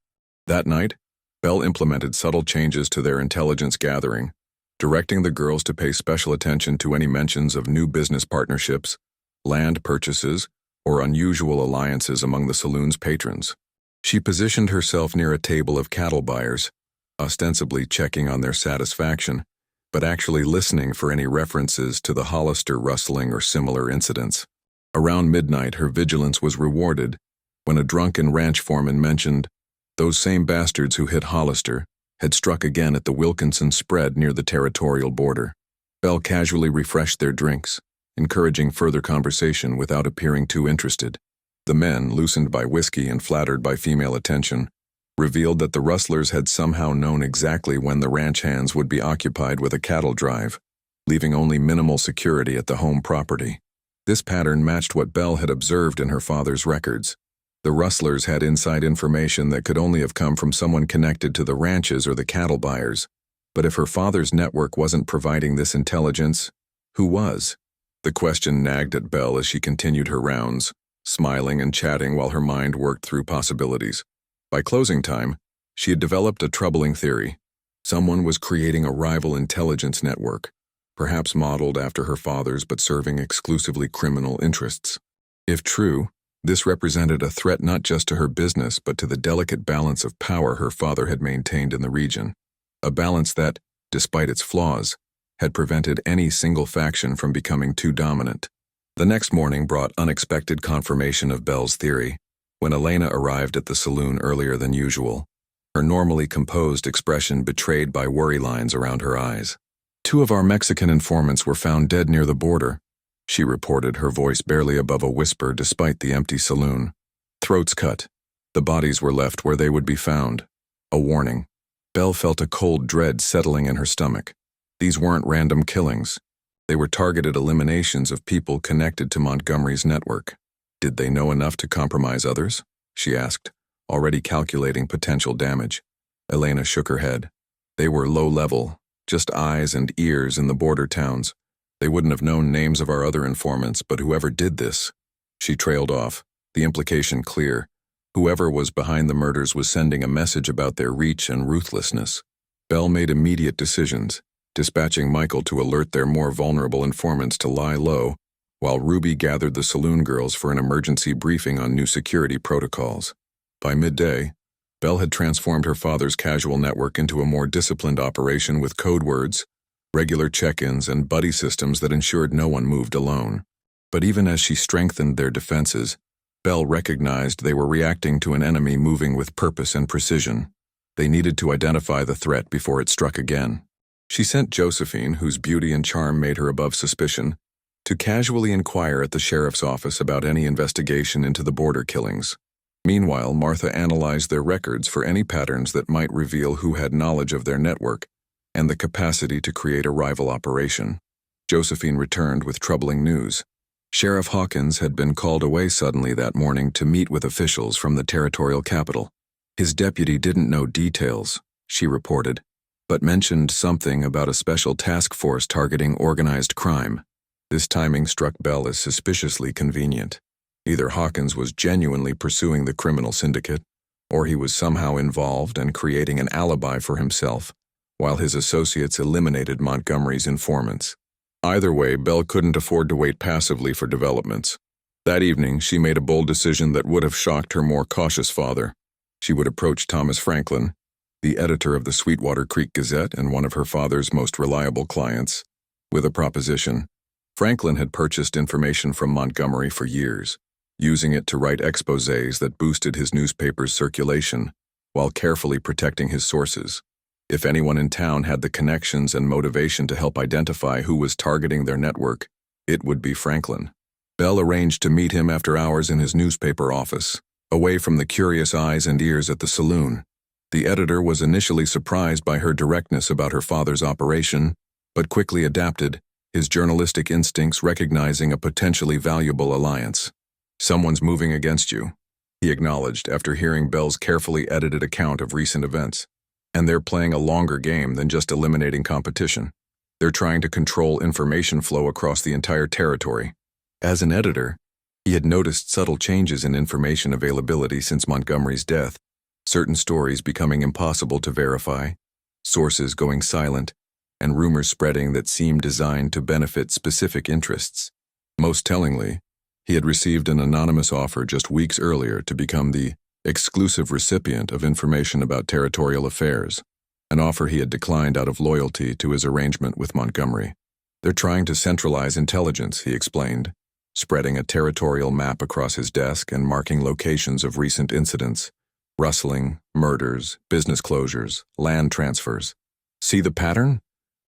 That night, Belle implemented subtle changes to their intelligence gathering, directing the girls to pay special attention to any mentions of new business partnerships, land purchases, or unusual alliances among the saloon's patrons. She positioned herself near a table of cattle buyers, ostensibly checking on their satisfaction, but actually listening for any references to the Hollister rustling or similar incidents. Around midnight, her vigilance was rewarded when a drunken ranch foreman mentioned those same bastards who hit Hollister had struck again at the Wilkinson spread near the territorial border. Belle casually refreshed their drinks, encouraging further conversation without appearing too interested. The men, loosened by whiskey and flattered by female attention, revealed that the rustlers had somehow known exactly when the ranch hands would be occupied with a cattle drive, leaving only minimal security at the home property. This pattern matched what Belle had observed in her father's records. The rustlers had inside information that could only have come from someone connected to the ranches or the cattle buyers. But if her father's network wasn't providing this intelligence, who was? The question nagged at Belle as she continued her rounds, smiling and chatting while her mind worked through possibilities. By closing time, she had developed a troubling theory. Someone was creating a rival intelligence network, perhaps modeled after her father's but serving exclusively criminal interests. If true, this represented a threat not just to her business but to the delicate balance of power her father had maintained in the region, a balance that, despite its flaws, had prevented any single faction from becoming too dominant. The next morning brought unexpected confirmation of Belle's theory. When Elena arrived at the saloon earlier than usual, her normally composed expression betrayed by worry lines around her eyes. "Two of our Mexican informants were found dead near the border," she reported, her voice barely above a whisper despite the empty saloon. "Throats cut. The bodies were left where they would be found." A warning. Belle felt a cold dread settling in her stomach. These weren't random killings. They were targeted eliminations of people connected to Montgomery's network. Did they know enough to compromise others? She asked, already calculating potential damage. Elena shook her head. They were low-level, just eyes and ears in the border towns. They wouldn't have known names of our other informants, but whoever did this. She trailed off, the implication clear. Whoever was behind the murders was sending a message about their reach and ruthlessness. Belle made immediate decisions, dispatching Michael to alert their more vulnerable informants to lie low, while Ruby gathered the saloon girls for an emergency briefing on new security protocols. By midday, Belle had transformed her father's casual network into a more disciplined operation with code words, regular check-ins, and buddy systems that ensured no one moved alone. But even as she strengthened their defenses, Belle recognized they were reacting to an enemy moving with purpose and precision. They needed to identify the threat before it struck again. She sent Josephine, whose beauty and charm made her above suspicion, to casually inquire at the sheriff's office about any investigation into the border killings. Meanwhile, Martha analyzed their records for any patterns that might reveal who had knowledge of their network and the capacity to create a rival operation. Josephine returned with troubling news. Sheriff Hawkins had been called away suddenly that morning to meet with officials from the territorial capital. His deputy didn't know details, she reported, but mentioned something about a special task force targeting organized crime. This timing struck Belle as suspiciously convenient. Either Hawkins was genuinely pursuing the criminal syndicate, or he was somehow involved and creating an alibi for himself, while his associates eliminated Montgomery's informants. Either way, Belle couldn't afford to wait passively for developments. That evening, she made a bold decision that would have shocked her more cautious father. She would approach Thomas Franklin, the editor of the Sweetwater Creek Gazette and one of her father's most reliable clients, with a proposition. Franklin had purchased information from Montgomery for years, using it to write exposés that boosted his newspaper's circulation, while carefully protecting his sources. If anyone in town had the connections and motivation to help identify who was targeting their network, it would be Franklin. Belle arranged to meet him after hours in his newspaper office, away from the curious eyes and ears at the saloon. The editor was initially surprised by her directness about her father's operation, but quickly adapted, his journalistic instincts recognizing a potentially valuable alliance. "Someone's moving against you," he acknowledged after hearing Bell's carefully edited account of recent events. "And they're playing a longer game than just eliminating competition. They're trying to control information flow across the entire territory." As an editor, he had noticed subtle changes in information availability since Montgomery's death, certain stories becoming impossible to verify, sources going silent, and rumors spreading that seemed designed to benefit specific interests. Most tellingly, he had received an anonymous offer just weeks earlier to become the exclusive recipient of information about territorial affairs, an offer he had declined out of loyalty to his arrangement with Montgomery. "They're trying to centralize intelligence," he explained, spreading a territorial map across his desk and marking locations of recent incidents: rustling, murders, business closures, land transfers. "See the pattern?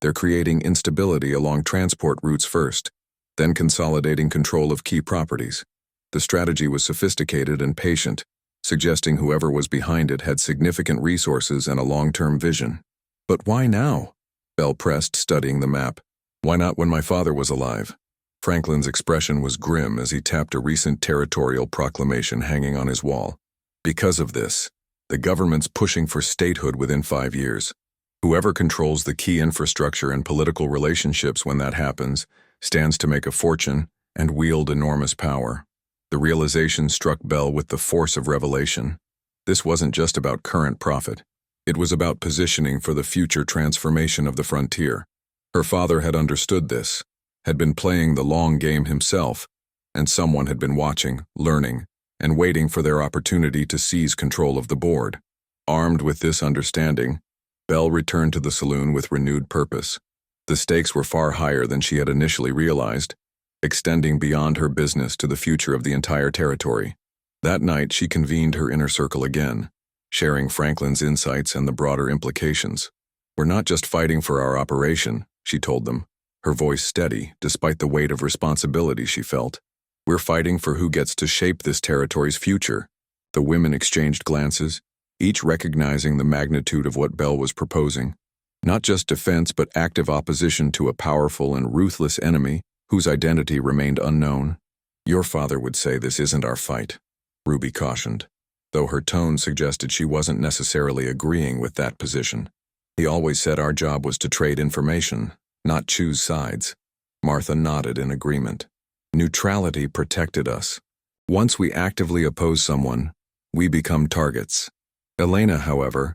They're creating instability along transport routes first, then consolidating control of key properties." The strategy was sophisticated and patient, suggesting whoever was behind it had significant resources and a long-term vision. "But why now?" Bell pressed, studying the map. "Why not when my father was alive?" Franklin's expression was grim as he tapped a recent territorial proclamation hanging on his wall. "Because of this, the government's pushing for statehood within 5 years. Whoever controls the key infrastructure and political relationships when that happens stands to make a fortune and wield enormous power." The realization struck Bell with the force of revelation. This wasn't just about current profit. It was about positioning for the future transformation of the frontier. Her father had understood this, had been playing the long game himself, and someone had been watching, learning, and waiting for their opportunity to seize control of the board. Armed with this understanding, Bell returned to the saloon with renewed purpose. The stakes were far higher than she had initially realized, extending beyond her business to the future of the entire territory. That night, she convened her inner circle again, sharing Franklin's insights and the broader implications. "We're not just fighting for our operation," she told them, her voice steady despite the weight of responsibility she felt. "We're fighting for who gets to shape this territory's future." The women exchanged glances, each recognizing the magnitude of what Bell was proposing. Not just defense, but active opposition to a powerful and ruthless enemy whose identity remained unknown. "Your father would say this isn't our fight," Ruby cautioned, though her tone suggested she wasn't necessarily agreeing with that position. "He always said our job was to trade information, not choose sides." Martha nodded in agreement. "Neutrality protected us. Once we actively oppose someone, we become targets." Elena, however,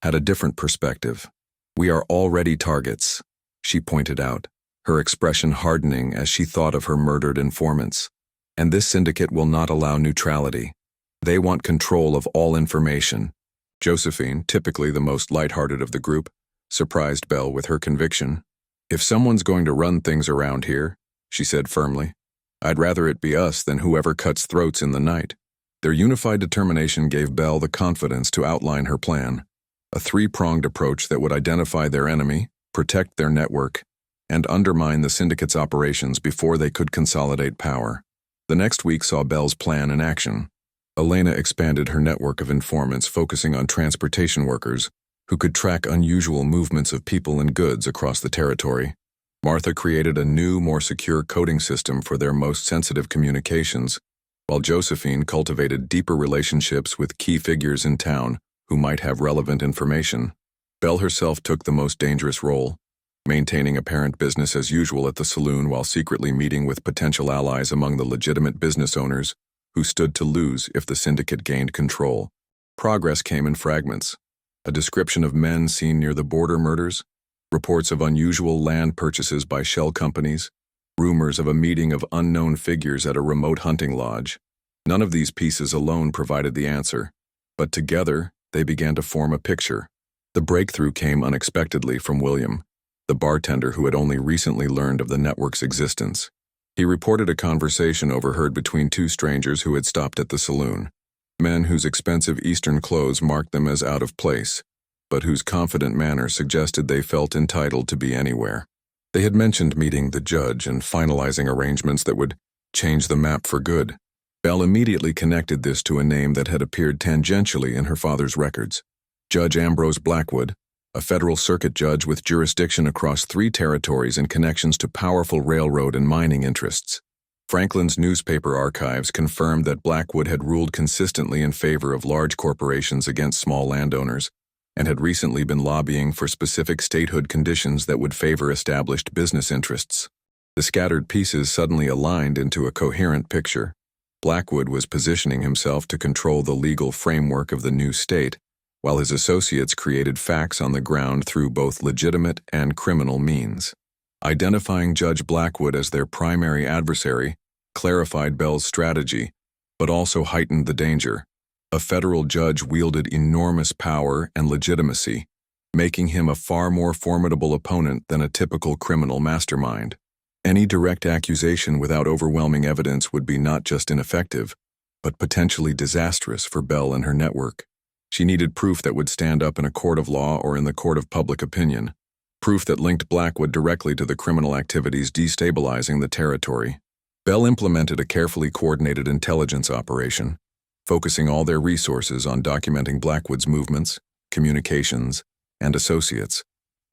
had a different perspective. "We are already targets," she pointed out, her expression hardening as she thought of her murdered informants. "And this syndicate will not allow neutrality. They want control of all information." Josephine, typically the most lighthearted of the group, surprised Bell with her conviction. "If someone's going to run things around here," she said firmly, "I'd rather it be us than whoever cuts throats in the night." Their unified determination gave Bell the confidence to outline her plan, a three-pronged approach that would identify their enemy, protect their network, and undermine the syndicate's operations before they could consolidate power. The next week saw Bell's plan in action. Elena expanded her network of informants, focusing on transportation workers who could track unusual movements of people and goods across the territory. Martha created a new, more secure coding system for their most sensitive communications, while Josephine cultivated deeper relationships with key figures in town who might have relevant information. Bell herself took the most dangerous role, maintaining apparent business as usual at the saloon while secretly meeting with potential allies among the legitimate business owners who stood to lose if the syndicate gained control. Progress came in fragments: a description of men seen near the border murders, reports of unusual land purchases by shell companies, rumors of a meeting of unknown figures at a remote hunting lodge. None of these pieces alone provided the answer, but together they began to form a picture. The breakthrough came unexpectedly from William, the bartender who had only recently learned of the network's existence. He reported a conversation overheard between two strangers who had stopped at the saloon, men whose expensive Eastern clothes marked them as out of place, but whose confident manner suggested they felt entitled to be anywhere. They had mentioned meeting the judge and finalizing arrangements that would change the map for good. Bell immediately connected this to a name that had appeared tangentially in her father's records: Judge Ambrose Blackwood, a federal circuit judge with jurisdiction across 3 territories and connections to powerful railroad and mining interests. Franklin's newspaper archives confirmed that Blackwood had ruled consistently in favor of large corporations against small landowners, and had recently been lobbying for specific statehood conditions that would favor established business interests. The scattered pieces suddenly aligned into a coherent picture. Blackwood was positioning himself to control the legal framework of the new state, while his associates created facts on the ground through both legitimate and criminal means. Identifying Judge Blackwood as their primary adversary clarified Bell's strategy, but also heightened the danger. A federal judge wielded enormous power and legitimacy, making him a far more formidable opponent than a typical criminal mastermind. Any direct accusation without overwhelming evidence would be not just ineffective, but potentially disastrous for Bell and her network. She needed proof that would stand up in a court of law or in the court of public opinion, proof that linked Blackwood directly to the criminal activities destabilizing the territory. Bell implemented a carefully coordinated intelligence operation, focusing all their resources on documenting Blackwood's movements, communications, and associates.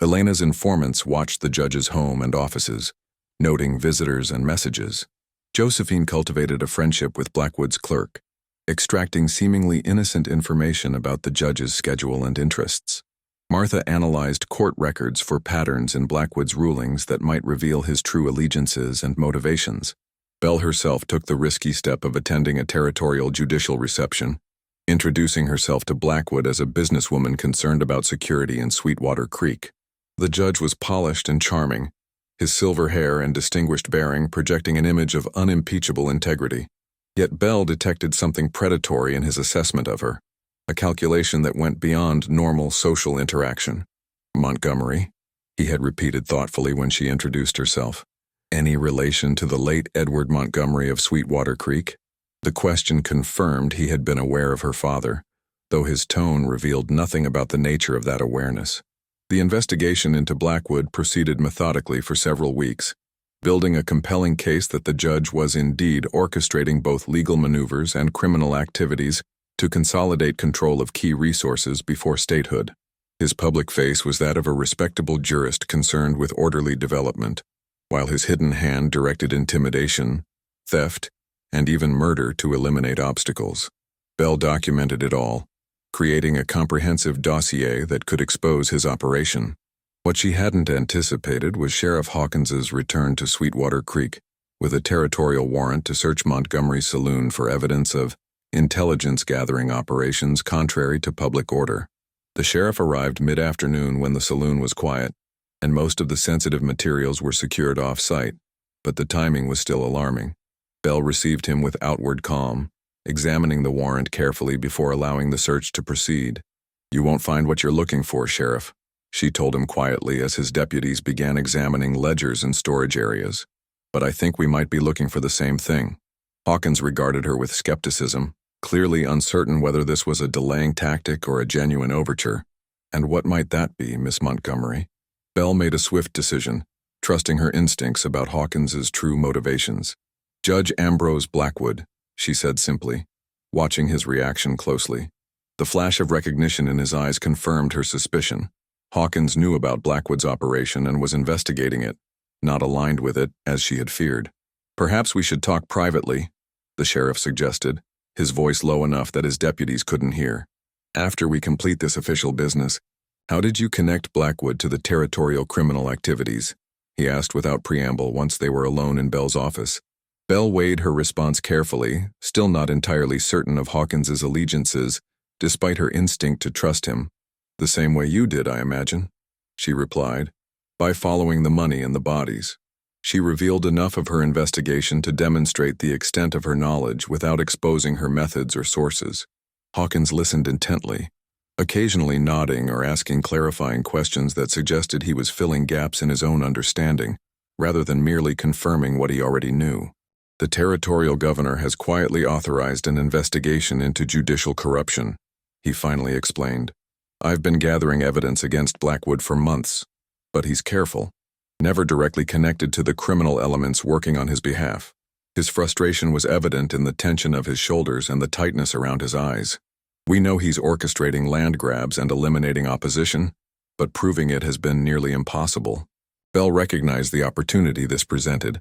Elena's informants watched the judge's home and offices, noting visitors and messages. Josephine cultivated a friendship with Blackwood's clerk, extracting seemingly innocent information about the judge's schedule and interests. Martha analyzed court records for patterns in Blackwood's rulings that might reveal his true allegiances and motivations. Bell herself took the risky step of attending a territorial judicial reception, introducing herself to Blackwood as a businesswoman concerned about security in Sweetwater Creek. The judge was polished and charming, his silver hair and distinguished bearing projecting an image of unimpeachable integrity. Yet Bell detected something predatory in his assessment of her, a calculation that went beyond normal social interaction. "Montgomery," he had repeated thoughtfully when she introduced herself. "Any relation to the late Edward Montgomery of Sweetwater Creek?" The question confirmed he had been aware of her father, though his tone revealed nothing about the nature of that awareness. The investigation into Blackwood proceeded methodically for several weeks, building a compelling case that the judge was indeed orchestrating both legal maneuvers and criminal activities to consolidate control of key resources before statehood. His public face was that of a respectable jurist concerned with orderly development, while his hidden hand directed intimidation, theft, and even murder to eliminate obstacles. Bell documented it all, creating a comprehensive dossier that could expose his operation. What she hadn't anticipated was Sheriff Hawkins's return to Sweetwater Creek with a territorial warrant to search Montgomery's saloon for evidence of intelligence-gathering operations contrary to public order. The sheriff arrived mid-afternoon when the saloon was quiet, and most of the sensitive materials were secured off-site, but the timing was still alarming. Bell received him with outward calm, examining the warrant carefully before allowing the search to proceed. "You won't find what you're looking for, Sheriff," she told him quietly as his deputies began examining ledgers and storage areas. "But I think we might be looking for the same thing." Hawkins regarded her with skepticism, clearly uncertain whether this was a delaying tactic or a genuine overture. "And what might that be, Miss Montgomery?" Bell made a swift decision, trusting her instincts about Hawkins's true motivations. "Judge Ambrose Blackwood," she said simply, watching his reaction closely. The flash of recognition in his eyes confirmed her suspicion. Hawkins knew about Blackwood's operation and was investigating it, not aligned with it, as she had feared. "Perhaps we should talk privately," the sheriff suggested, his voice low enough that his deputies couldn't hear. "After we complete this official business, how did you connect Blackwood to the territorial criminal activities?" he asked without preamble once they were alone in Bell's office. Bell weighed her response carefully, still not entirely certain of Hawkins's allegiances, despite her instinct to trust him. "The same way you did, I imagine," she replied, "by following the money and the bodies." She revealed enough of her investigation to demonstrate the extent of her knowledge without exposing her methods or sources. Hawkins listened intently, occasionally nodding or asking clarifying questions that suggested he was filling gaps in his own understanding, rather than merely confirming what he already knew. "The territorial governor has quietly authorized an investigation into judicial corruption," he finally explained. "I've been gathering evidence against Blackwood for months, but he's careful, never directly connected to the criminal elements working on his behalf." His frustration was evident in the tension of his shoulders and the tightness around his eyes. "We know he's orchestrating land grabs and eliminating opposition," but proving it has been nearly impossible. Bell recognized the opportunity this presented.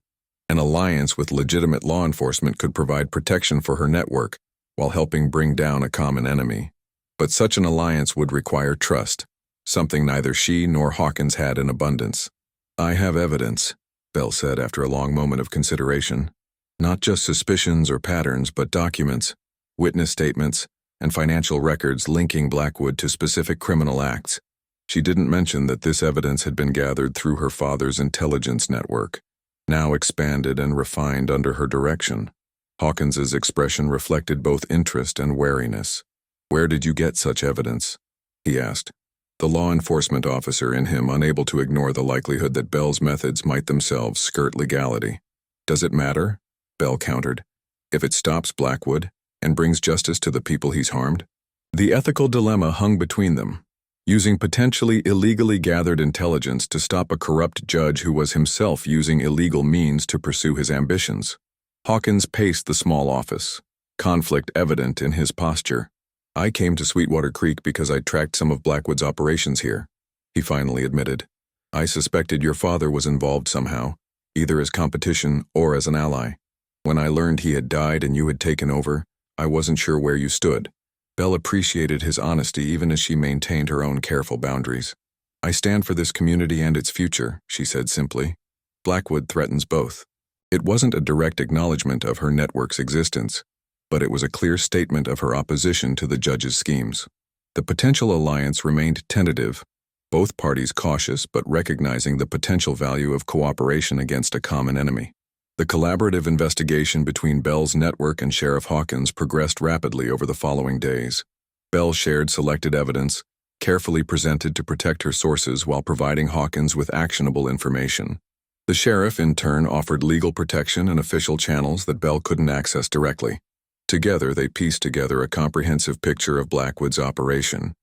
An alliance with legitimate law enforcement could provide protection for her network while helping bring down a common enemy. But such an alliance would require trust, something neither she nor Hawkins had in abundance. "I have evidence," Bell said after a long moment of consideration. "Not just suspicions or patterns, but documents, witness statements, and financial records linking Blackwood to specific criminal acts." She didn't mention that this evidence had been gathered through her father's intelligence network, now expanded and refined under her direction. Hawkins's expression reflected both interest and wariness. "Where did you get such evidence?" he asked, the law enforcement officer in him unable to ignore the likelihood that Bell's methods might themselves skirt legality. "Does it matter?" Bell countered. "If it stops Blackwood and brings justice to the people he's harmed?" The ethical dilemma hung between them. Using potentially illegally gathered intelligence to stop a corrupt judge who was himself using illegal means to pursue his ambitions. Hawkins paced the small office, conflict evident in his posture. "I came to Sweetwater Creek because I tracked some of Blackwood's operations here," he finally admitted. "I suspected your father was involved somehow, either as competition or as an ally. When I learned he had died and you had taken over, I wasn't sure where you stood." Bell appreciated his honesty even as she maintained her own careful boundaries. "I stand for this community and its future," she said simply. "Blackwood threatens both." It wasn't a direct acknowledgement of her network's existence, but it was a clear statement of her opposition to the judge's schemes. The potential alliance remained tentative, both parties cautious but recognizing the potential value of cooperation against a common enemy. The collaborative investigation between Bell's network and Sheriff Hawkins progressed rapidly over the following days. Bell shared selected evidence, carefully presented to protect her sources while providing Hawkins with actionable information. The sheriff, in turn, offered legal protection and official channels that Bell couldn't access directly. Together, they pieced together a comprehensive picture of Blackwood's operation,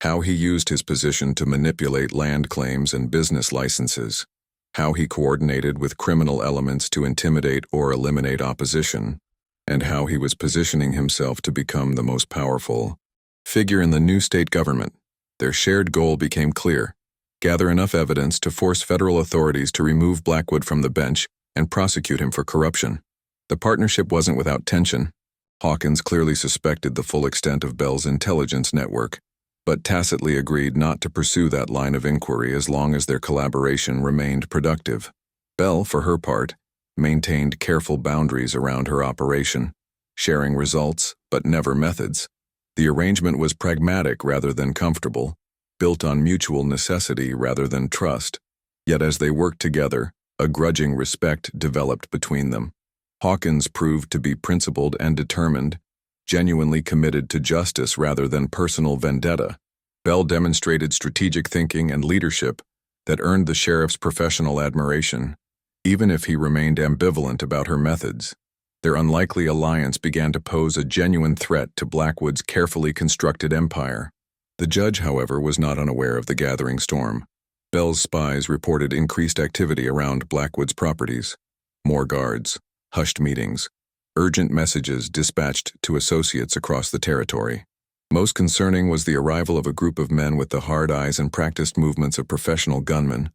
how he used his position to manipulate land claims and business licenses, how he coordinated with criminal elements to intimidate or eliminate opposition, and how he was positioning himself to become the most powerful figure in the new state government. Their shared goal became clear: gather enough evidence to force federal authorities to remove Blackwood from the bench and prosecute him for corruption. The partnership wasn't without tension. Hawkins clearly suspected the full extent of Bell's intelligence network, but tacitly agreed not to pursue that line of inquiry as long as their collaboration remained productive. Bell, for her part, maintained careful boundaries around her operation, sharing results but never methods. The arrangement was pragmatic rather than comfortable, built on mutual necessity rather than trust. Yet as they worked together, a grudging respect developed between them. Hawkins proved to be principled and determined, genuinely committed to justice rather than personal vendetta. Bell demonstrated strategic thinking and leadership that earned the sheriff's professional admiration, even if he remained ambivalent about her methods. Their unlikely alliance began to pose a genuine threat to Blackwood's carefully constructed empire. The judge, however, was not unaware of the gathering storm. Bell's spies reported increased activity around Blackwood's properties. More guards, hushed meetings, urgent messages dispatched to associates across the territory. Most concerning was the arrival of a group of men with the hard eyes and practiced movements of professional gunmen,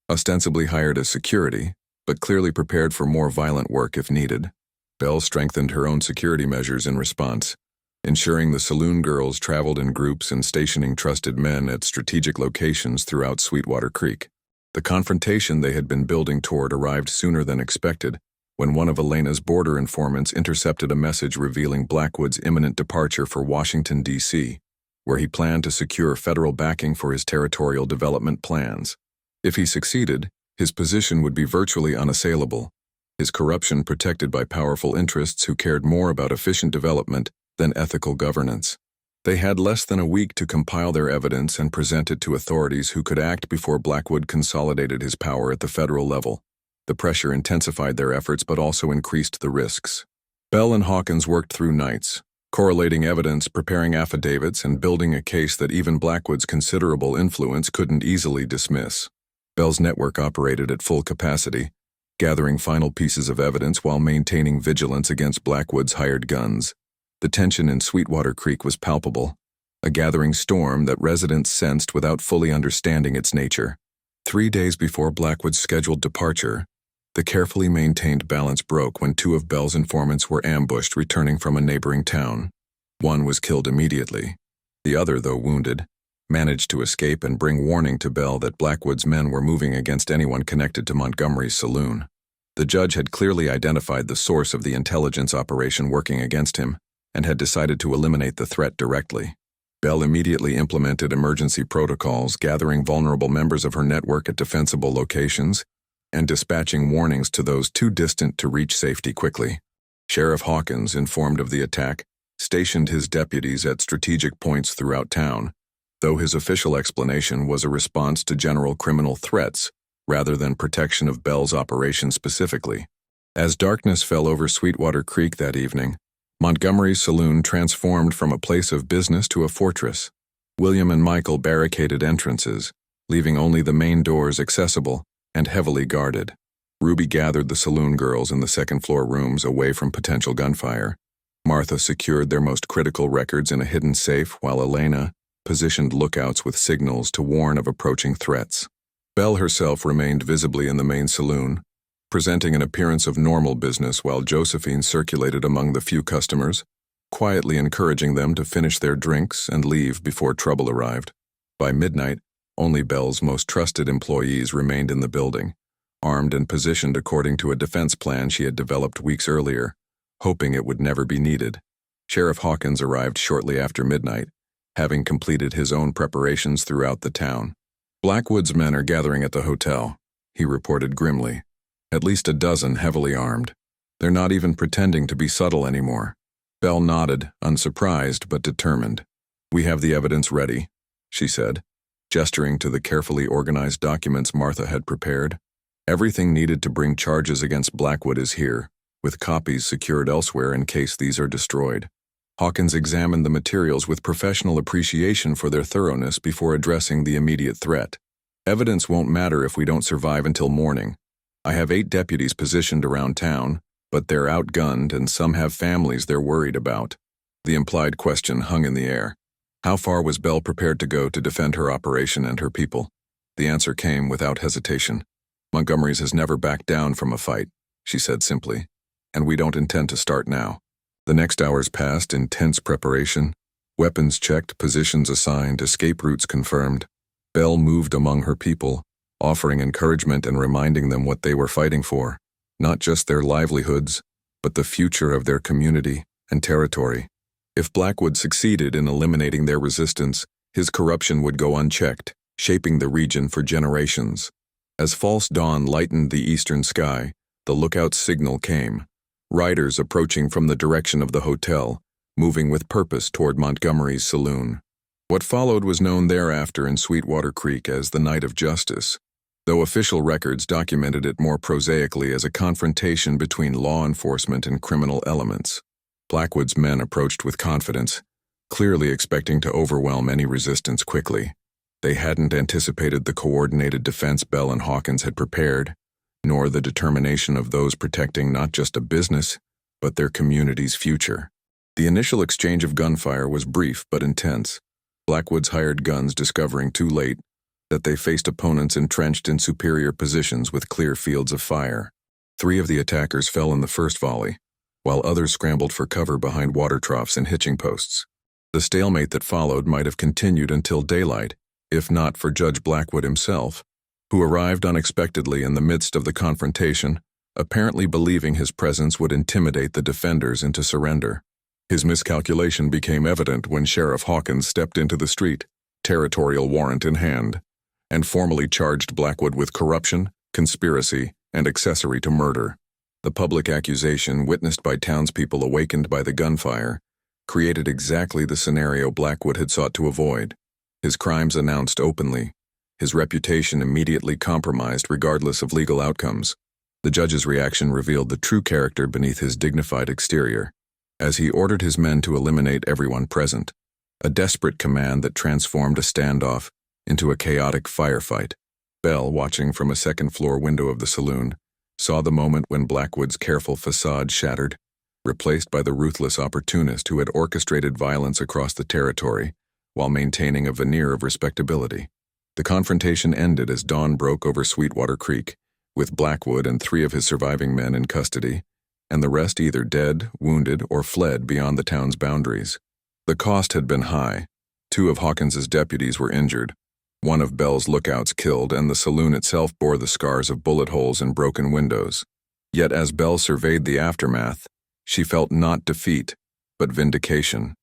ostensibly hired as security, but clearly prepared for more violent work if needed. Bell strengthened her own security measures in response, ensuring the saloon girls traveled in groups and stationing trusted men at strategic locations throughout Sweetwater Creek. The confrontation they had been building toward arrived sooner than expected, when one of Elena's border informants intercepted a message revealing Blackwood's imminent departure for Washington, D.C., where he planned to secure federal backing for his territorial development plans. If he succeeded, his position would be virtually unassailable, his corruption protected by powerful interests who cared more about efficient development than ethical governance. They had less than a week to compile their evidence and present it to authorities who could act before Blackwood consolidated his power at the federal level. The pressure intensified their efforts but also increased the risks. Bell and Hawkins worked through nights, correlating evidence, preparing affidavits, and building a case that even Blackwood's considerable influence couldn't easily dismiss. Bell's network operated at full capacity, gathering final pieces of evidence while maintaining vigilance against Blackwood's hired guns. The tension in Sweetwater Creek was palpable. a gathering storm that residents sensed without fully understanding its nature. 3 days before Blackwood's scheduled departure, the carefully maintained balance broke when 2 of Bell's informants were ambushed returning from a neighboring town. One was killed immediately. The other, though wounded, managed to escape and bring warning to Bell that Blackwood's men were moving against anyone connected to Montgomery's saloon. The judge had clearly identified the source of the intelligence operation working against him and had decided to eliminate the threat directly. Bell immediately implemented emergency protocols, gathering vulnerable members of her network at defensible locations and dispatching warnings to those too distant to reach safety quickly. Sheriff Hawkins, informed of the attack, stationed his deputies at strategic points throughout town, though his official explanation was a response to general criminal threats rather than protection of Bell's operation specifically. As darkness fell over Sweetwater Creek that evening, Montgomery's saloon transformed from a place of business to a fortress. William and Michael barricaded entrances, leaving only the main doors accessible and heavily guarded. Ruby gathered the saloon girls in the second-floor rooms away from potential gunfire. Martha secured their most critical records in a hidden safe, while Elena positioned lookouts with signals to warn of approaching threats. Bell herself remained visibly in the main saloon, presenting an appearance of normal business while Josephine circulated among the few customers, quietly encouraging them to finish their drinks and leave before trouble arrived. By midnight, only Bell's most trusted employees remained in the building, armed and positioned according to a defense plan she had developed weeks earlier, hoping it would never be needed. Sheriff Hawkins arrived shortly after midnight, having completed his own preparations throughout the town. "Blackwood's men are gathering at the hotel," he reported grimly. "At least a dozen heavily armed. They're not even pretending to be subtle anymore." Bell nodded, unsurprised but determined. "We have the evidence ready," she said, gesturing to the carefully organized documents Martha had prepared. "Everything needed to bring charges against Blackwood is here, with copies secured elsewhere in case these are destroyed." Hawkins examined the materials with professional appreciation for their thoroughness before addressing the immediate threat. "Evidence won't matter if we don't survive until morning. I have 8 deputies positioned around town, but they're outgunned and some have families they're worried about." The implied question hung in the air. How far was Bell prepared to go to defend her operation and her people? The answer came without hesitation. "Montgomery's has never backed down from a fight," she said simply, "and we don't intend to start now." The next hours passed in tense preparation. Weapons checked, positions assigned, escape routes confirmed. Bell moved among her people, offering encouragement and reminding them what they were fighting for, not just their livelihoods, but the future of their community and territory. If Blackwood succeeded in eliminating their resistance, his corruption would go unchecked, shaping the region for generations. As false dawn lightened the eastern sky, the lookout signal came. Riders approaching from the direction of the hotel, moving with purpose toward Montgomery's saloon. What followed was known thereafter in Sweetwater Creek as the Night of Justice, though official records documented it more prosaically as a confrontation between law enforcement and criminal elements. Blackwood's men approached with confidence, clearly expecting to overwhelm any resistance quickly. They hadn't anticipated the coordinated defense Bell and Hawkins had prepared, nor the determination of those protecting not just a business, but their community's future. The initial exchange of gunfire was brief but intense. Blackwood's hired guns discovering too late that they faced opponents entrenched in superior positions with clear fields of fire. 3 of the attackers fell in the first volley, while others scrambled for cover behind water troughs and hitching posts. The stalemate that followed might have continued until daylight, if not for Judge Blackwood himself, who arrived unexpectedly in the midst of the confrontation, apparently believing his presence would intimidate the defenders into surrender. His miscalculation became evident when Sheriff Hawkins stepped into the street, territorial warrant in hand, and formally charged Blackwood with corruption, conspiracy, and accessory to murder. The public accusation, witnessed by townspeople awakened by the gunfire, created exactly the scenario Blackwood had sought to avoid. His crimes announced openly, his reputation immediately compromised regardless of legal outcomes. The judge's reaction revealed the true character beneath his dignified exterior, as he ordered his men to eliminate everyone present, a desperate command that transformed a standoff into a chaotic firefight. Bell, watching from a second-floor window of the saloon, saw the moment when Blackwood's careful facade shattered, replaced by the ruthless opportunist who had orchestrated violence across the territory while maintaining a veneer of respectability. The confrontation ended as dawn broke over Sweetwater Creek, with Blackwood and 3 of his surviving men in custody, and the rest either dead, wounded, or fled beyond the town's boundaries. The cost had been high. 2 of Hawkins's deputies were injured, 1 of Bell's lookouts killed, and the saloon itself bore the scars of bullet holes and broken windows. Yet as Bell surveyed the aftermath, she felt not defeat, but vindication.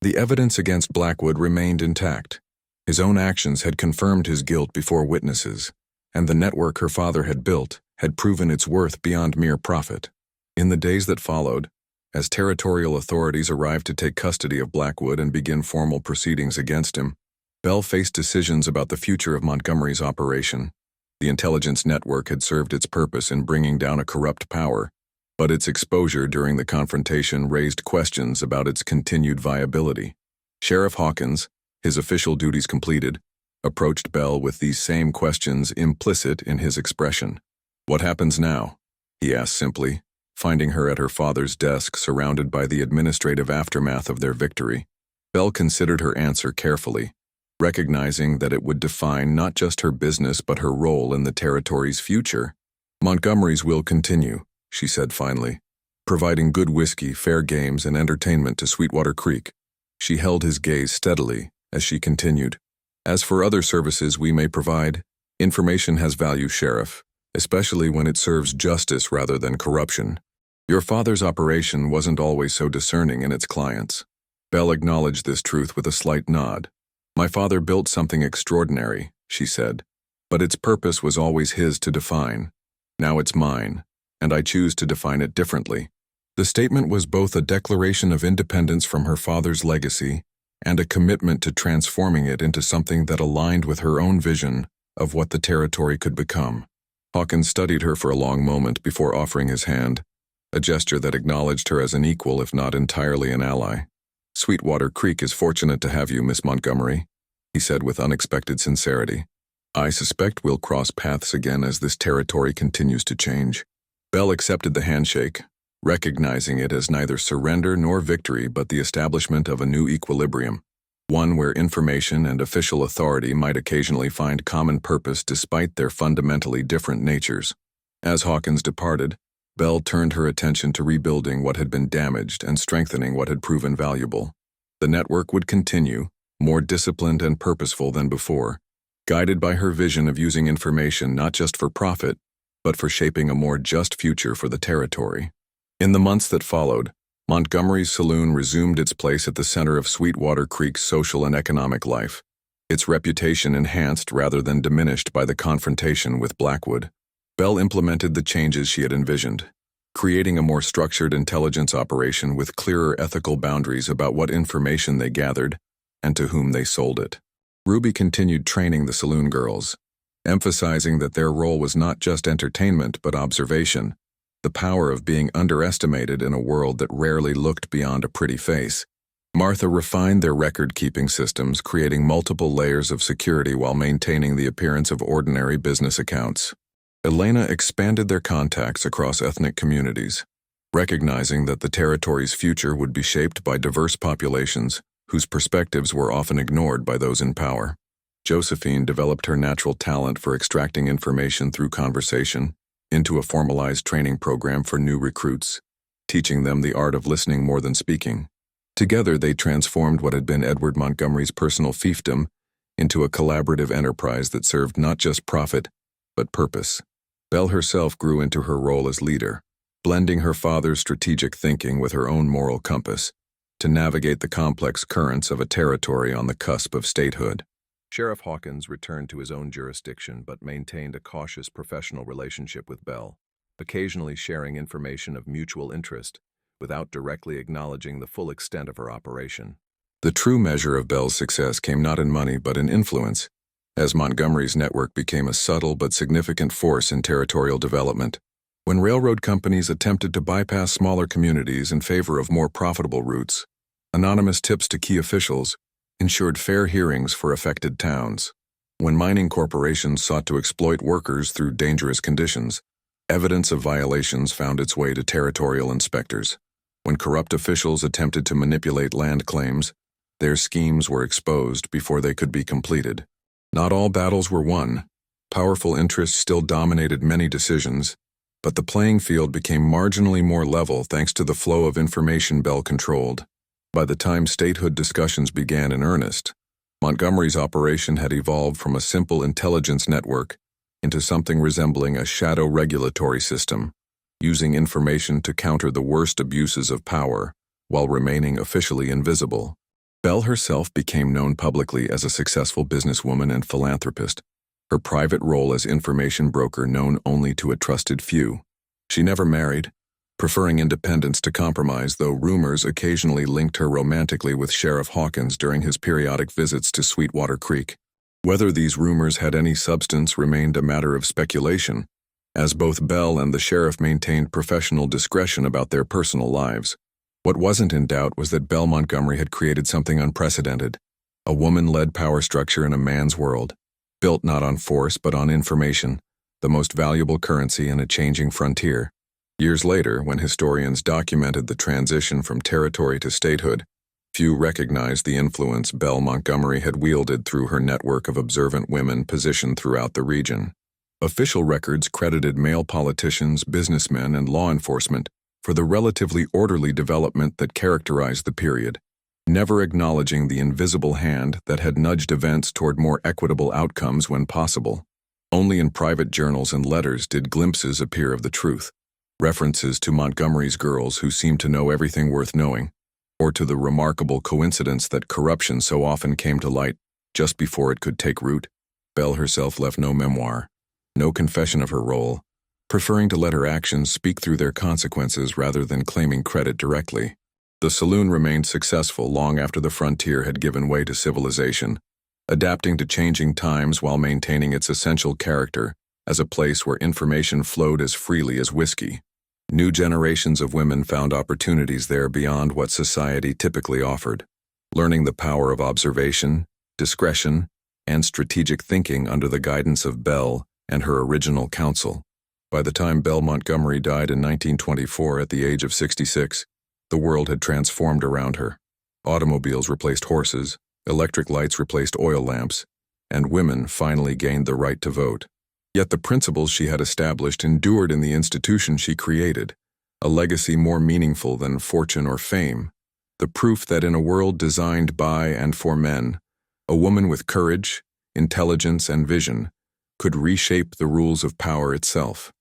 The evidence against Blackwood remained intact. His own actions had confirmed his guilt before witnesses, and the network her father had built had proven its worth beyond mere profit. In the days that followed, as territorial authorities arrived to take custody of Blackwood and begin formal proceedings against him, Bell faced decisions about the future of Montgomery's operation. The intelligence network had served its purpose in bringing down a corrupt power, but its exposure during the confrontation raised questions about its continued viability. Sheriff Hawkins, his official duties completed, approached Bell with these same questions implicit in his expression. "What happens now?" he asked simply, finding her at her father's desk surrounded by the administrative aftermath of their victory. Bell considered her answer carefully, recognizing that it would define not just her business but her role in the territory's future. "Montgomery's will continue," she said finally, "providing good whiskey, fair games, and entertainment to Sweetwater Creek." She held his gaze steadily as she continued. "As for other services we may provide, information has value, Sheriff, especially when it serves justice rather than corruption. Your father's operation wasn't always so discerning in its clients." Bell acknowledged this truth with a slight nod. "My father built something extraordinary," she said, "but its purpose was always his to define. Now it's mine, and I choose to define it differently." The statement was both a declaration of independence from her father's legacy and a commitment to transforming it into something that aligned with her own vision of what the territory could become. Hawkins studied her for a long moment before offering his hand, a gesture that acknowledged her as an equal if not entirely an ally. "Sweetwater Creek is fortunate to have you, Miss Montgomery," he said with unexpected sincerity. "I suspect we'll cross paths again as this territory continues to change." Bell accepted the handshake, recognizing it as neither surrender nor victory but the establishment of a new equilibrium, one where information and official authority might occasionally find common purpose despite their fundamentally different natures. As Hawkins departed, Bell turned her attention to rebuilding what had been damaged and strengthening what had proven valuable. The network would continue, more disciplined and purposeful than before, guided by her vision of using information not just for profit, but for shaping a more just future for the territory. In the months that followed, Montgomery's Saloon resumed its place at the center of Sweetwater Creek's social and economic life, its reputation enhanced rather than diminished by the confrontation with Blackwood. Bell implemented the changes she had envisioned, creating a more structured intelligence operation with clearer ethical boundaries about what information they gathered and to whom they sold it. Ruby continued training the saloon girls, emphasizing that their role was not just entertainment but observation, the power of being underestimated in a world that rarely looked beyond a pretty face. Martha refined their record-keeping systems, creating multiple layers of security while maintaining the appearance of ordinary business accounts. Elena expanded their contacts across ethnic communities, recognizing that the territory's future would be shaped by diverse populations whose perspectives were often ignored by those in power. Josephine developed her natural talent for extracting information through conversation into a formalized training program for new recruits, teaching them the art of listening more than speaking. Together, they transformed what had been Edward Montgomery's personal fiefdom into a collaborative enterprise that served not just profit, but purpose. Belle herself grew into her role as leader, blending her father's strategic thinking with her own moral compass to navigate the complex currents of a territory on the cusp of statehood. Sheriff Hawkins returned to his own jurisdiction but maintained a cautious professional relationship with Bell, occasionally sharing information of mutual interest without directly acknowledging the full extent of her operation. The true measure of Bell's success came not in money but in influence, as Montgomery's network became a subtle but significant force in territorial development. When railroad companies attempted to bypass smaller communities in favor of more profitable routes, anonymous tips to key officials ensured fair hearings for affected towns. When mining corporations sought to exploit workers through dangerous conditions, evidence of violations found its way to territorial inspectors. When corrupt officials attempted to manipulate land claims, Their schemes were exposed before they could be completed. Not all battles were won. Powerful interests still dominated many decisions, but the playing field became marginally more level thanks to the flow of information Bell controlled. By the time statehood discussions began in earnest, Montgomery's operation had evolved from a simple intelligence network into something resembling a shadow regulatory system, using information to counter the worst abuses of power while remaining officially invisible. Bell herself became known publicly as a successful businesswoman and philanthropist, her private role as information broker known only to a trusted few. She never married, preferring independence to compromise, though rumors occasionally linked her romantically with Sheriff Hawkins during his periodic visits to Sweetwater Creek. Whether these rumors had any substance remained a matter of speculation, as both Bell and the sheriff maintained professional discretion about their personal lives. What wasn't in doubt was that Bell Montgomery had created something unprecedented, a woman-led power structure in a man's world, built not on force but on information, the most valuable currency in a changing frontier. Years later, when historians documented the transition from territory to statehood, few recognized the influence Bell Montgomery had wielded through her network of observant women positioned throughout the region. Official records credited male politicians, businessmen, and law enforcement for the relatively orderly development that characterized the period, never acknowledging the invisible hand that had nudged events toward more equitable outcomes when possible. Only in private journals and letters did glimpses appear of the truth. References to Montgomery's girls who seemed to know everything worth knowing, or to the remarkable coincidence that corruption so often came to light just before it could take root. Bell herself left no memoir, no confession of her role, preferring to let her actions speak through their consequences rather than claiming credit directly. The saloon remained successful long after the frontier had given way to civilization, adapting to changing times while maintaining its essential character as a place where information flowed as freely as whiskey. New generations of women found opportunities there beyond what society typically offered, learning the power of observation, discretion, and strategic thinking under the guidance of Bell and her original counsel. By the time Bell Montgomery died in 1924 at the age of 66, the world had transformed around her. Automobiles replaced horses, electric lights replaced oil lamps, and women finally gained the right to vote. Yet the principles she had established endured in the institution she created, a legacy more meaningful than fortune or fame, the proof that in a world designed by and for men, a woman with courage, intelligence, and vision could reshape the rules of power itself.